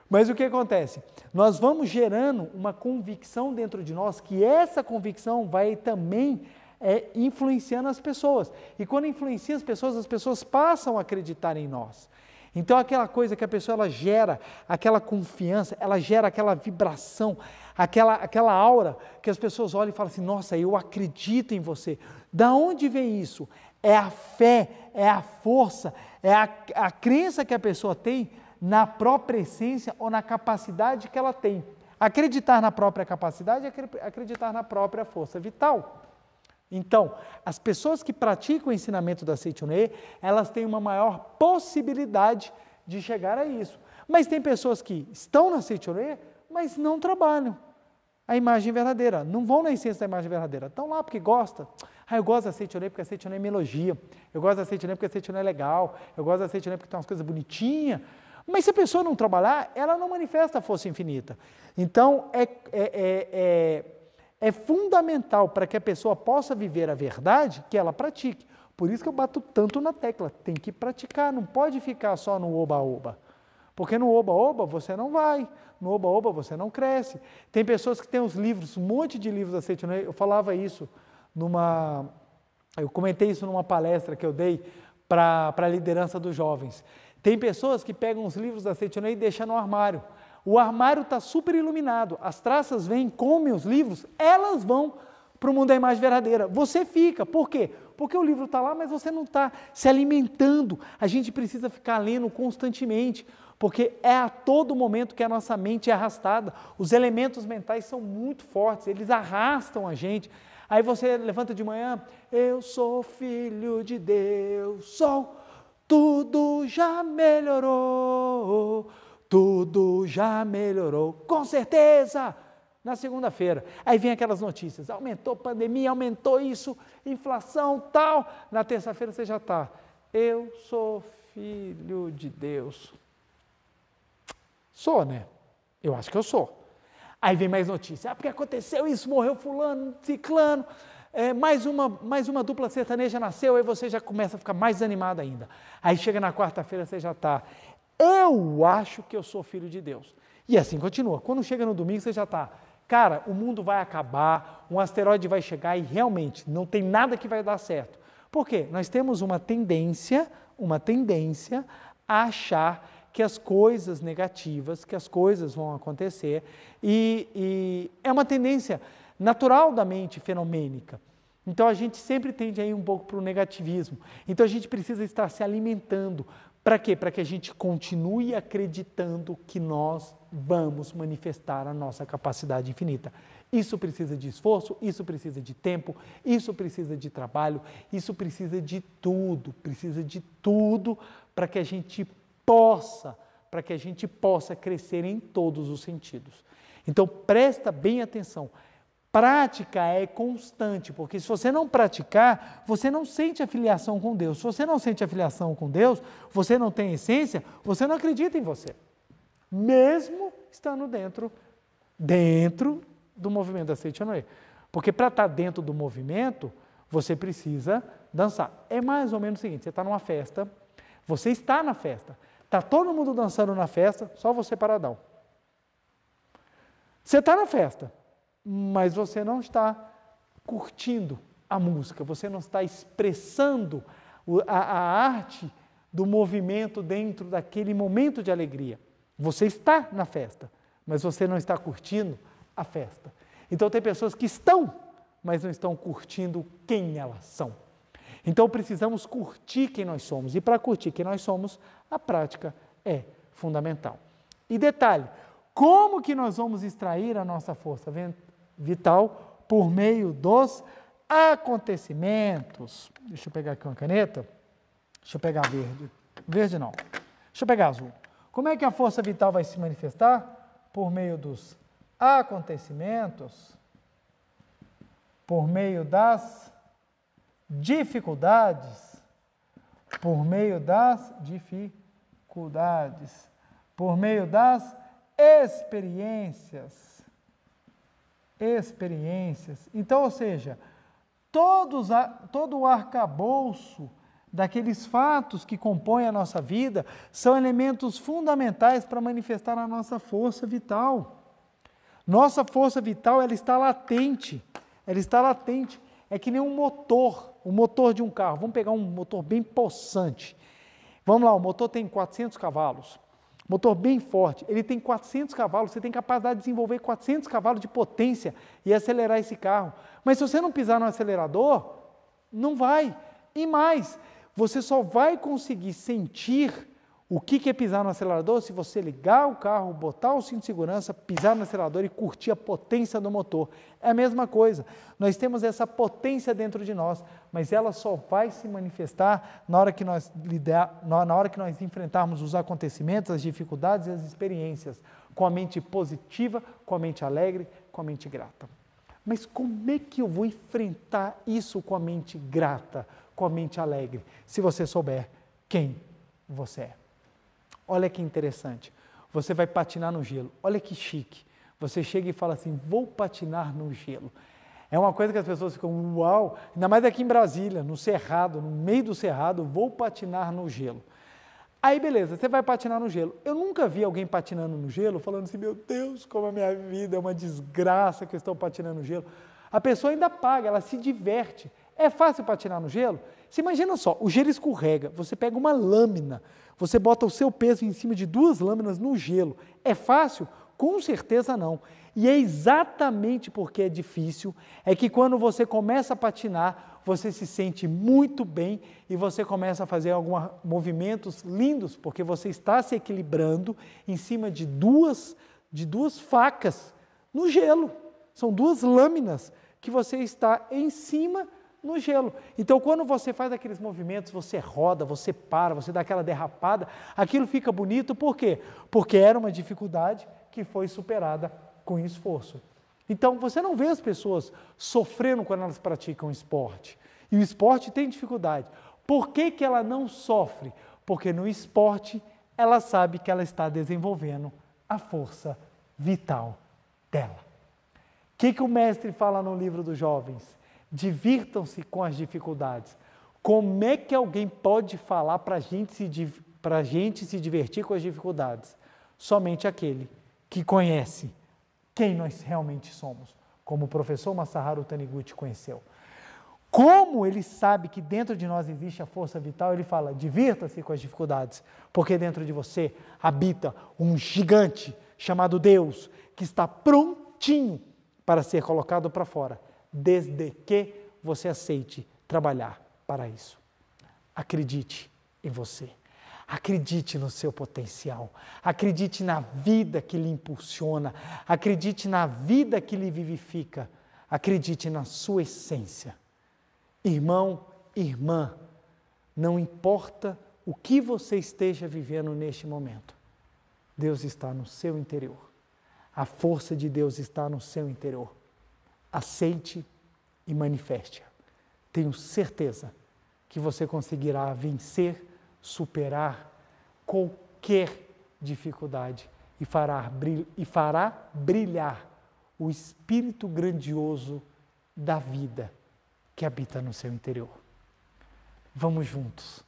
Mas o que acontece? Nós vamos gerando uma convicção dentro de nós, que essa convicção vai também influenciando as pessoas. E quando influencia as pessoas passam a acreditar em nós. Então, aquela coisa que a pessoa ela gera, aquela confiança, ela gera aquela vibração, aquela aura que as pessoas olham e falam assim, nossa, eu acredito em você. Da onde vem isso? É a fé, é a força, é a crença que a pessoa tem na própria essência ou na capacidade que ela tem. Acreditar na própria capacidade é acreditar na própria força vital. Então, as pessoas que praticam o ensinamento da Seichono, elas têm uma maior possibilidade de chegar a isso. Mas tem pessoas que estão na Seichono, mas não trabalham a imagem verdadeira, não vão na essência da imagem verdadeira, estão lá porque gostam. Eu gosto da Aceite Onei porque a Aceite Onei me elogia, eu gosto da Aceite Onei porque a Aceite Onei é legal, eu gosto da Aceite Onei porque tem umas coisas bonitinhas, mas se a pessoa não trabalhar, ela não manifesta a força infinita. Então, é fundamental para que a pessoa possa viver a verdade que ela pratique. Por isso que eu bato tanto na tecla, tem que praticar, não pode ficar só no oba-oba. Porque no oba-oba você não vai, no oba-oba você não cresce. Tem pessoas que têm os livros, um monte de livros da Aceite Onei, eu falava isso eu comentei isso numa palestra que eu dei para a liderança dos jovens. Tem pessoas que pegam os livros da Aceite Onei e deixam no armário. O armário está super iluminado, as traças vêm, comem os livros, elas vão para o mundo da imagem verdadeira. Você fica, por quê? Porque o livro está lá, mas você não está se alimentando. A gente precisa ficar lendo constantemente, porque é a todo momento que a nossa mente é arrastada. Os elementos mentais são muito fortes, eles arrastam a gente. Aí você levanta de manhã, eu sou filho de Deus, sou, tudo já melhorou, tudo já melhorou, com certeza. Na segunda-feira, aí vem aquelas notícias, aumentou a pandemia, aumentou isso, inflação, tal. Na terça-feira você já está, eu sou filho de Deus. Sou, né? Eu acho que eu sou. Aí vem mais notícia, porque aconteceu isso, morreu fulano, ciclano, mais uma dupla sertaneja nasceu, aí você já começa a ficar mais desanimado ainda. Aí chega na quarta-feira, você já está, eu acho que eu sou filho de Deus. E assim continua. Quando chega no domingo, você já está, cara, o mundo vai acabar, um asteroide vai chegar e realmente não tem nada que vai dar certo. Por quê? Nós temos uma tendência a achar que as coisas negativas, que as coisas vão acontecer, e é uma tendência natural da mente fenomênica. Então a gente sempre tende a ir um pouco para o negativismo. Então a gente precisa estar se alimentando. Para quê? Para que a gente continue acreditando que nós vamos manifestar a nossa capacidade infinita. Isso precisa de esforço, isso precisa de tempo, isso precisa de trabalho, isso precisa de tudo para que a gente possa crescer em todos os sentidos. Então, presta bem atenção. Prática é constante, porque se você não praticar, você não sente a filiação com Deus. Se você não sente a filiação com Deus, você não tem essência, você não acredita em você. Mesmo estando dentro do movimento da Aceite Onei. Porque para estar dentro do movimento, você precisa dançar. É mais ou menos o seguinte, você está numa festa, você está na festa, está todo mundo dançando na festa, só você paradão. Você está na festa, mas você não está curtindo a música, você não está expressando a arte do movimento dentro daquele momento de alegria. Você está na festa, mas você não está curtindo a festa. Então tem pessoas que estão, mas não estão curtindo quem elas são. Então precisamos curtir quem nós somos, e para curtir quem nós somos, a prática é fundamental. E detalhe, como que nós vamos extrair a nossa força vital? Por meio dos acontecimentos. Deixa eu pegar aqui uma caneta, deixa eu pegar verde não, deixa eu pegar azul. Como é que a força vital vai se manifestar? Por meio dos acontecimentos, por meio das dificuldades, por meio das dificuldades, por meio das experiências. Então, ou seja, todo o arcabouço daqueles fatos que compõem a nossa vida são elementos fundamentais para manifestar a nossa força vital. Nossa força vital, ela está latente. É que nem um motor, o motor de um carro. Vamos pegar um motor bem possante. Vamos lá, o motor tem 400 cavalos. Motor bem forte, ele tem 400 cavalos, você tem capacidade de desenvolver 400 cavalos de potência e acelerar esse carro. Mas se você não pisar no acelerador, não vai. E mais, você só vai conseguir sentir O que é pisar no acelerador? Se você ligar o carro, botar o cinto de segurança, pisar no acelerador e curtir a potência do motor. É a mesma coisa. Nós temos essa potência dentro de nós, mas ela só vai se manifestar na hora que nós enfrentarmos os acontecimentos, as dificuldades e as experiências, com a mente positiva, com a mente alegre, com a mente grata. Mas como é que eu vou enfrentar isso com a mente grata, com a mente alegre, se você souber quem você é? Olha que interessante, você vai patinar no gelo, olha que chique, você chega e fala assim, vou patinar no gelo. É uma coisa que as pessoas ficam, uau, ainda mais aqui em Brasília, no Cerrado, no meio do Cerrado, vou patinar no gelo. Aí beleza, você vai patinar no gelo. Eu nunca vi alguém patinando no gelo falando assim, meu Deus, como a minha vida é uma desgraça que eu estou patinando no gelo. A pessoa ainda paga, ela se diverte. É fácil patinar no gelo? Você imagina só, o gelo escorrega, você pega uma lâmina, você bota o seu peso em cima de 2 lâminas no gelo. É fácil? Com certeza não. E é exatamente porque é difícil, é que quando você começa a patinar, você se sente muito bem e você começa a fazer alguns movimentos lindos, porque você está se equilibrando em cima de duas facas no gelo. São 2 lâminas que você está em cima no gelo. Então, quando você faz aqueles movimentos, você roda, você para, você dá aquela derrapada, aquilo fica bonito, por quê? Porque era uma dificuldade que foi superada com esforço. Então, você não vê as pessoas sofrendo quando elas praticam esporte. E o esporte tem dificuldade. Por que que ela não sofre? Porque no esporte, ela sabe que ela está desenvolvendo a força vital dela. O que o mestre fala no livro dos jovens? Divirtam-se com as dificuldades. Como é que alguém pode falar para a gente se divertir com as dificuldades? Somente aquele que conhece quem nós realmente somos, como o professor Masaharu Taniguchi conheceu. Como ele sabe que dentro de nós existe a força vital, ele fala, divirta-se com as dificuldades, porque dentro de você habita um gigante chamado Deus, que está prontinho para ser colocado para fora, desde que você aceite trabalhar para isso. Acredite em você. Acredite no seu potencial. Acredite na vida que lhe impulsiona. Acredite na vida que lhe vivifica. Acredite na sua essência. Irmão, irmã, não importa o que você esteja vivendo neste momento, Deus está no seu interior. A força de Deus está no seu interior. Aceite e manifeste-a. Tenho certeza que você conseguirá vencer, superar qualquer dificuldade e fará brilhar o espírito grandioso da vida que habita no seu interior. Vamos juntos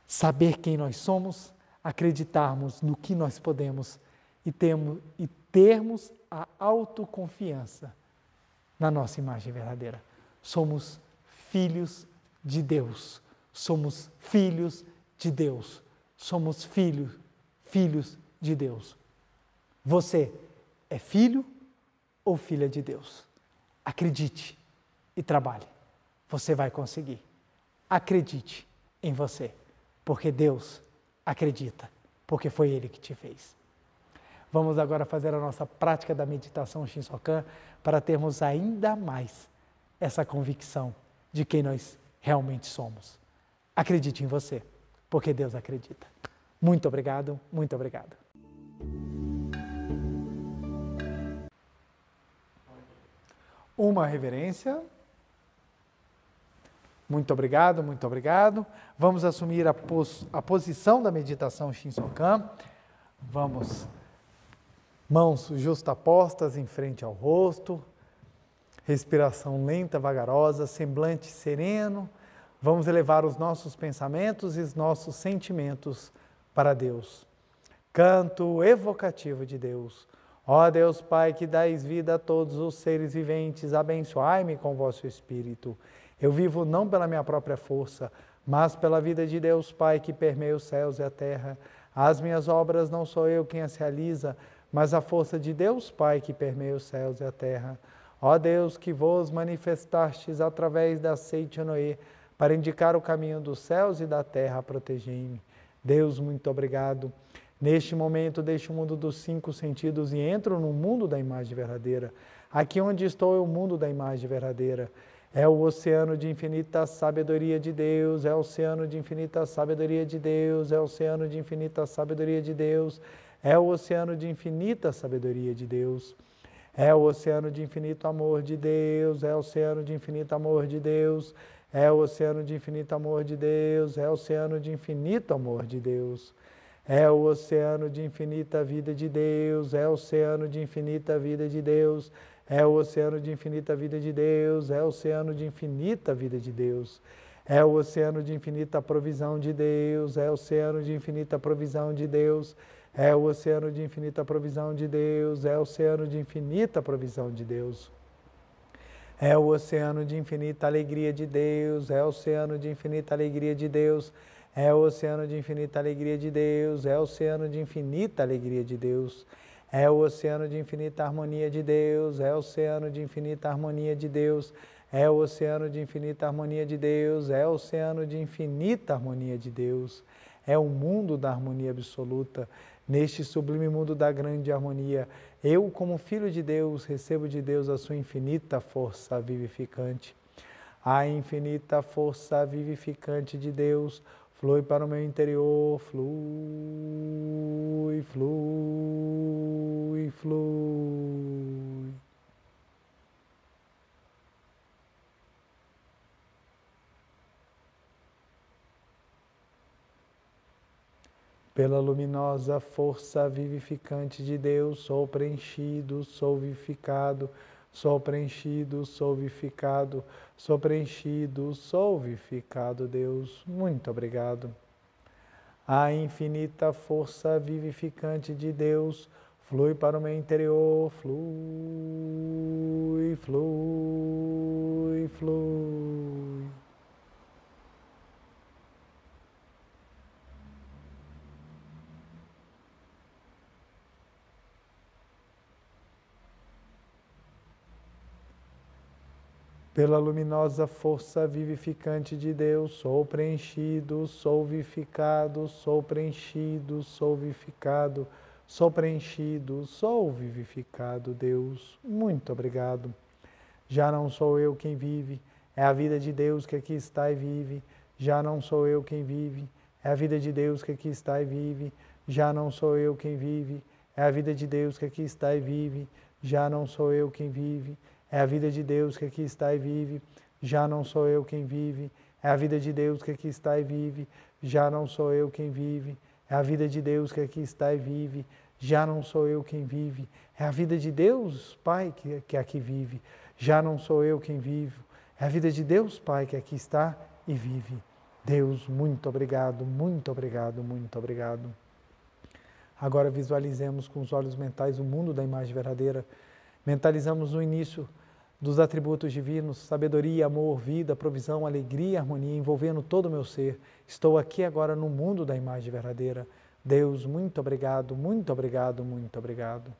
saber quem nós somos, acreditarmos no que nós podemos e termos a autoconfiança na nossa imagem verdadeira. Somos filhos de Deus. Somos filhos de Deus. Somos filhos de Deus. Você é filho ou filha de Deus? Acredite e trabalhe. Você vai conseguir. Acredite em você, porque Deus acredita, porque foi Ele que te fez. Vamos agora fazer a nossa prática da meditação Shinsokan para termos ainda mais essa convicção de quem nós realmente somos. Acredite em você, porque Deus acredita. Muito obrigado, muito obrigado. Uma reverência. Muito obrigado, muito obrigado. Vamos assumir a posição da meditação Shinsokan. Vamos, mãos justapostas em frente ao rosto, respiração lenta, vagarosa, semblante sereno. Vamos elevar os nossos pensamentos e os nossos sentimentos para Deus. Canto evocativo de Deus. Ó Deus Pai, que dais vida a todos os seres viventes, abençoai-me com vosso Espírito. Eu vivo não pela minha própria força, mas pela vida de Deus Pai, que permeia os céus e a terra. As minhas obras não sou eu quem as realiza, mas a força de Deus Pai, que permeia os céus e a terra. Ó Deus, que vos manifestastes através da seite Noé, para indicar o caminho dos céus e da terra, protegei-me. Deus, muito obrigado. Neste momento, deixo o mundo dos 5 sentidos e entro no mundo da imagem verdadeira. Aqui onde estou é o mundo da imagem verdadeira. É o oceano de infinita sabedoria de Deus, é o oceano de infinita sabedoria de Deus, é o oceano de infinita sabedoria de Deus, é o oceano de infinita sabedoria de Deus. É o oceano de infinito amor de Deus, é o oceano de infinito amor de Deus, é o oceano de infinito amor de Deus, é o oceano de infinito amor de Deus. É o oceano de infinita vida de Deus, é o oceano de infinita vida de Deus, é o oceano de infinita vida de Deus, é o oceano de infinita vida de Deus. É o oceano de infinita provisão de Deus, é o oceano de infinita provisão de Deus, é o oceano de infinita provisão de Deus, é o oceano de infinita provisão de Deus. É o oceano de infinita alegria de Deus, é o oceano de infinita alegria de Deus, é o oceano de infinita alegria de Deus, é o oceano de infinita alegria de Deus, é o oceano de infinita harmonia de Deus, é o oceano de infinita harmonia de Deus, é o oceano de infinita harmonia de Deus, é o oceano de infinita harmonia de Deus, é o mundo da harmonia absoluta. Neste sublime mundo da grande harmonia, eu, como filho de Deus, recebo de Deus a sua infinita força vivificante. A infinita força vivificante de Deus flui para o meu interior, flui, flui, flui. Pela luminosa força vivificante de Deus, sou preenchido, sou vivificado, sou preenchido, sou vivificado, sou preenchido, sou vivificado, Deus. Muito obrigado. A infinita força vivificante de Deus flui para o meu interior, flui, flui, flui. Pela luminosa força vivificante de Deus, sou preenchido, sou vivificado, sou preenchido, sou vivificado, sou preenchido, sou vivificado, Deus. Muito obrigado. Já não sou eu quem vive, é a vida de Deus que aqui está e vive. Já não sou eu quem vive, é a vida de Deus que aqui está e vive. Já não sou eu quem vive, é a vida de Deus que aqui está e vive. Já não sou eu quem vive, é a vida de Deus que aqui está e vive. Já não sou eu quem vive, é a vida de Deus que aqui está e vive. Já não sou eu quem vive, é a vida de Deus que aqui está e vive. Já não sou eu quem vive, é a vida de Deus, Pai, que aqui vive. Já não sou eu quem vivo, é a vida de Deus, Pai, que aqui está e vive. Deus, muito obrigado, muito obrigado, muito obrigado. Agora visualizemos com os olhos mentais o mundo da imagem verdadeira. Mentalizamos o início dos atributos divinos, sabedoria, amor, vida, provisão, alegria e harmonia, envolvendo todo o meu ser. Estou aqui agora no mundo da imagem verdadeira. Deus, muito obrigado, muito obrigado, muito obrigado.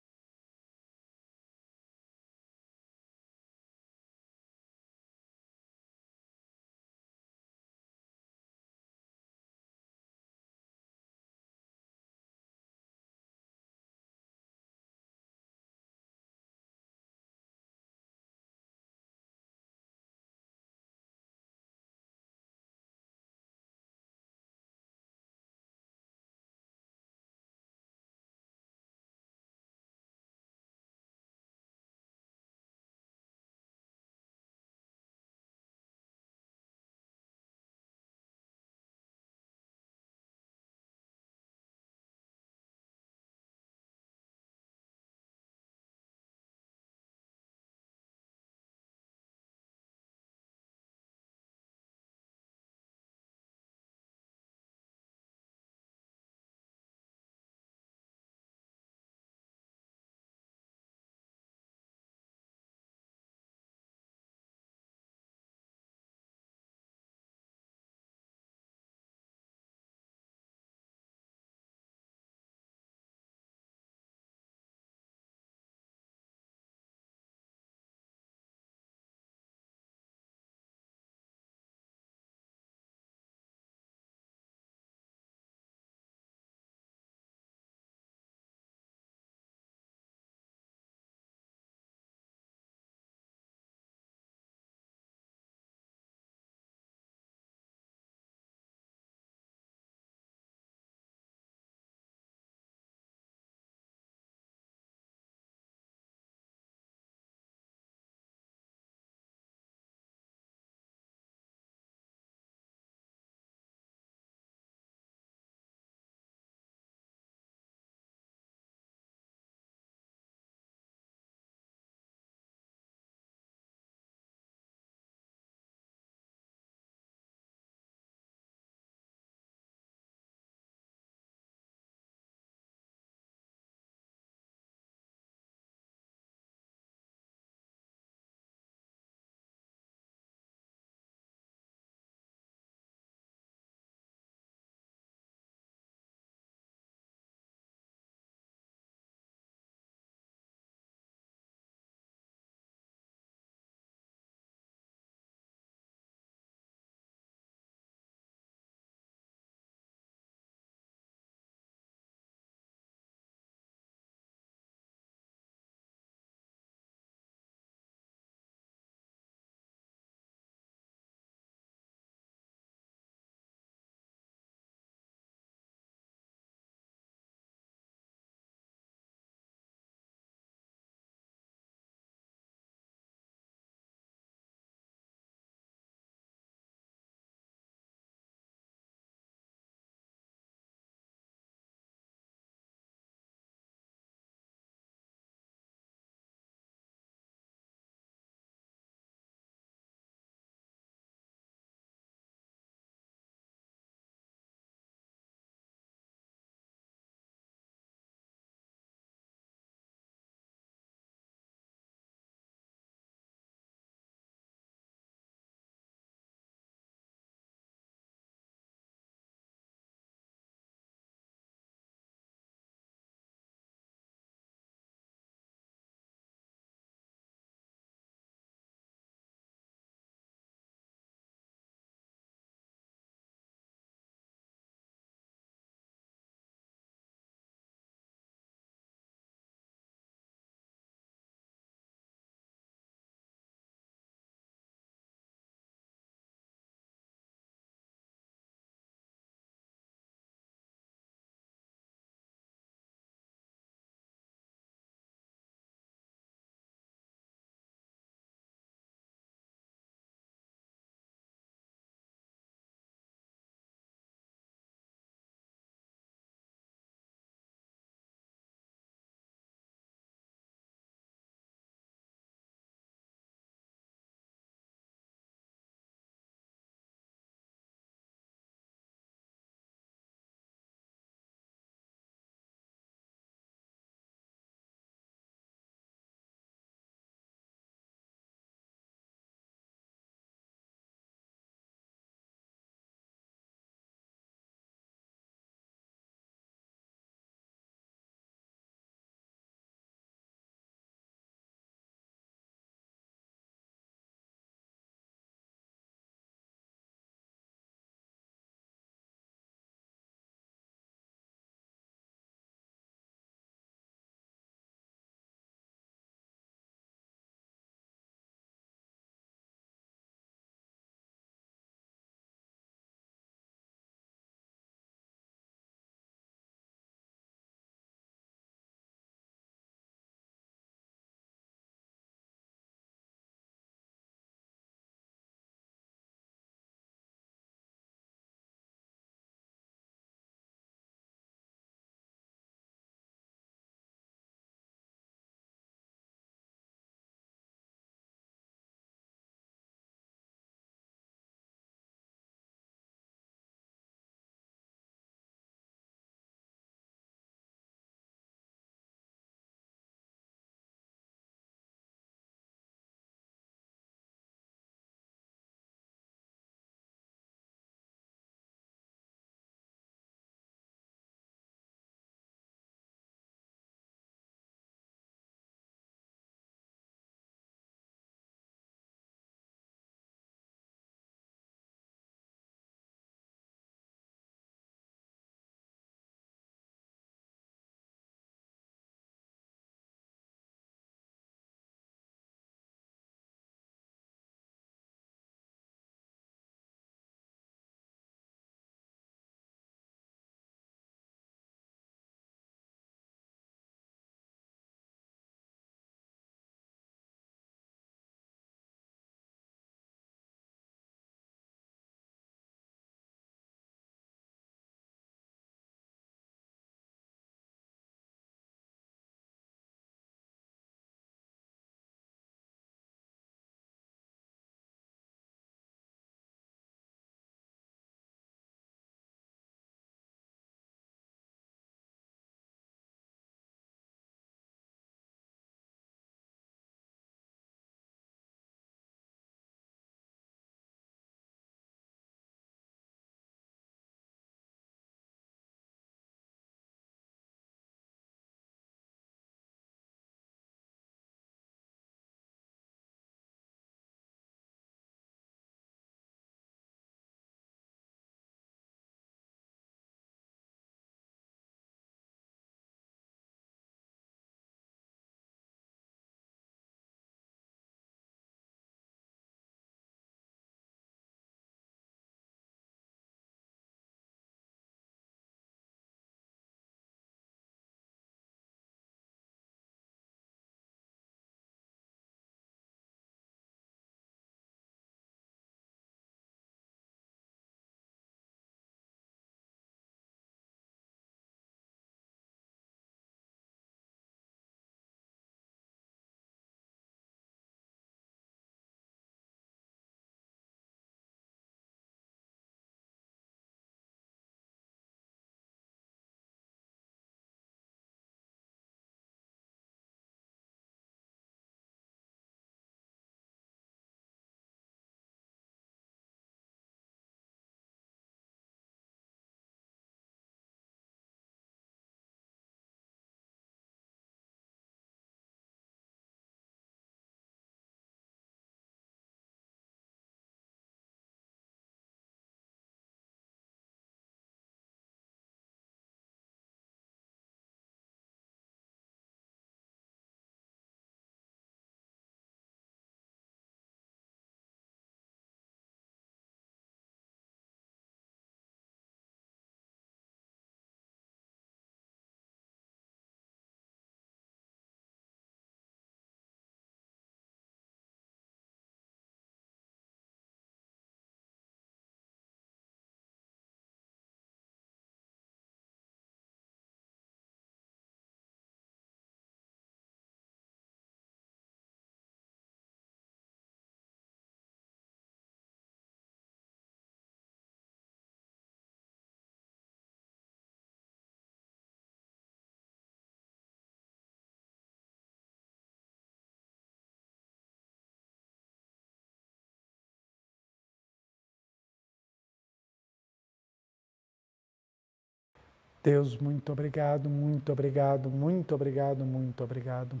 Deus, muito obrigado, muito obrigado, muito obrigado, muito obrigado.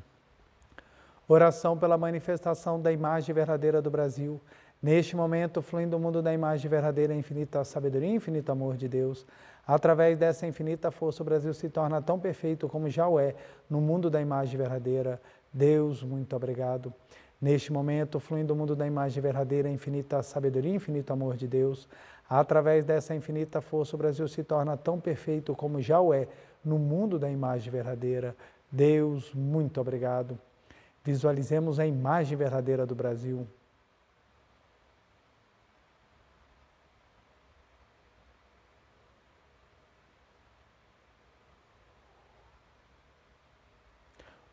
Oração pela manifestação da imagem verdadeira do Brasil. Neste momento, fluindo o mundo da imagem verdadeira, infinita sabedoria e infinito amor de Deus. Através dessa infinita força, o Brasil se torna tão perfeito como já o é no mundo da imagem verdadeira. Deus, muito obrigado. Neste momento, fluindo o mundo da imagem verdadeira, infinita sabedoria e infinito amor de Deus. Através dessa infinita força, o Brasil se torna tão perfeito como já o é no mundo da imagem verdadeira. Deus, muito obrigado. Visualizemos a imagem verdadeira do Brasil.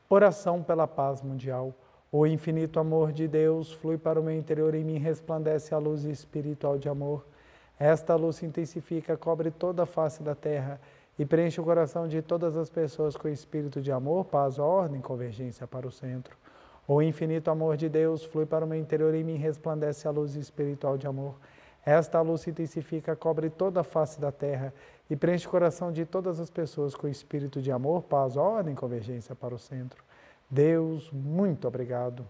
Oração pela paz mundial. O infinito amor de Deus flui para o meu interior e em mim resplandece a luz espiritual de amor. Esta luz se intensifica, cobre toda a face da terra e preenche o coração de todas as pessoas com o espírito de amor, paz, ordem, convergência para o centro. O infinito amor de Deus flui para o meu interior e em mim resplandece a luz espiritual de amor. Esta luz se intensifica, cobre toda a face da terra e preenche o coração de todas as pessoas com o espírito de amor, paz, ordem, convergência para o centro. Deus, muito obrigado.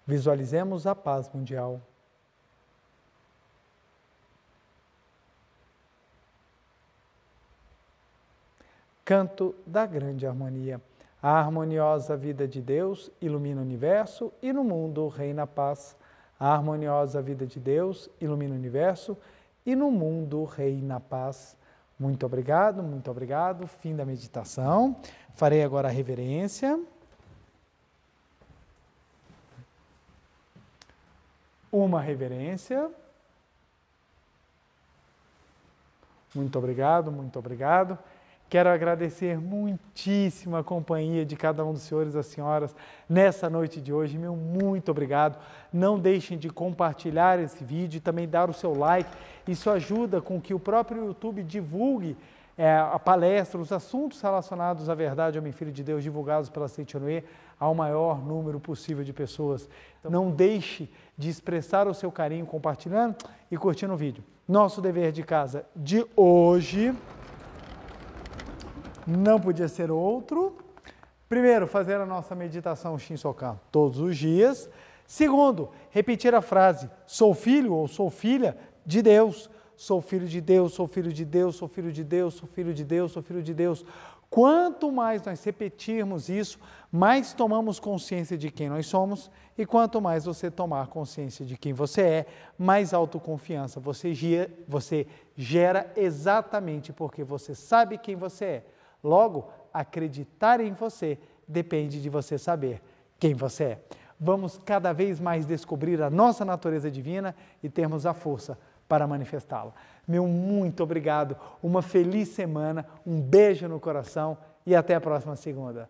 Visualizemos a paz mundial. Canto da grande harmonia. A harmoniosa vida de Deus ilumina o universo e no mundo reina a paz. A harmoniosa vida de Deus ilumina o universo e no mundo reina a paz. Muito obrigado, muito obrigado. Fim da meditação. Farei agora a reverência. Uma reverência. Muito obrigado, muito obrigado. Quero agradecer muitíssimo a companhia de cada um dos senhores e das senhoras nessa noite de hoje. Meu muito obrigado. Não deixem de compartilhar esse vídeo e também dar o seu like. Isso ajuda com que o próprio YouTube divulgue a palestra, os assuntos relacionados à verdade, ao Filho de Deus, divulgados pela Seitianoye, ao maior número possível de pessoas. Então, não deixe de expressar o seu carinho compartilhando e curtindo o vídeo. Nosso dever de casa de hoje não podia ser outro. Primeiro, fazer a nossa meditação Shinsokan todos os dias. Segundo, repetir a frase, sou filho ou sou filha de Deus. Sou filho de Deus, sou filho de Deus, sou filho de Deus, sou filho de Deus, sou filho de Deus. Quanto mais nós repetirmos isso, mais tomamos consciência de quem nós somos, e quanto mais você tomar consciência de quem você é, mais autoconfiança você gera exatamente porque você sabe quem você é. Logo, acreditar em você depende de você saber quem você é. Vamos cada vez mais descobrir a nossa natureza divina e termos a força para manifestá-la. Meu muito obrigado, uma feliz semana, um beijo no coração e até a próxima segunda.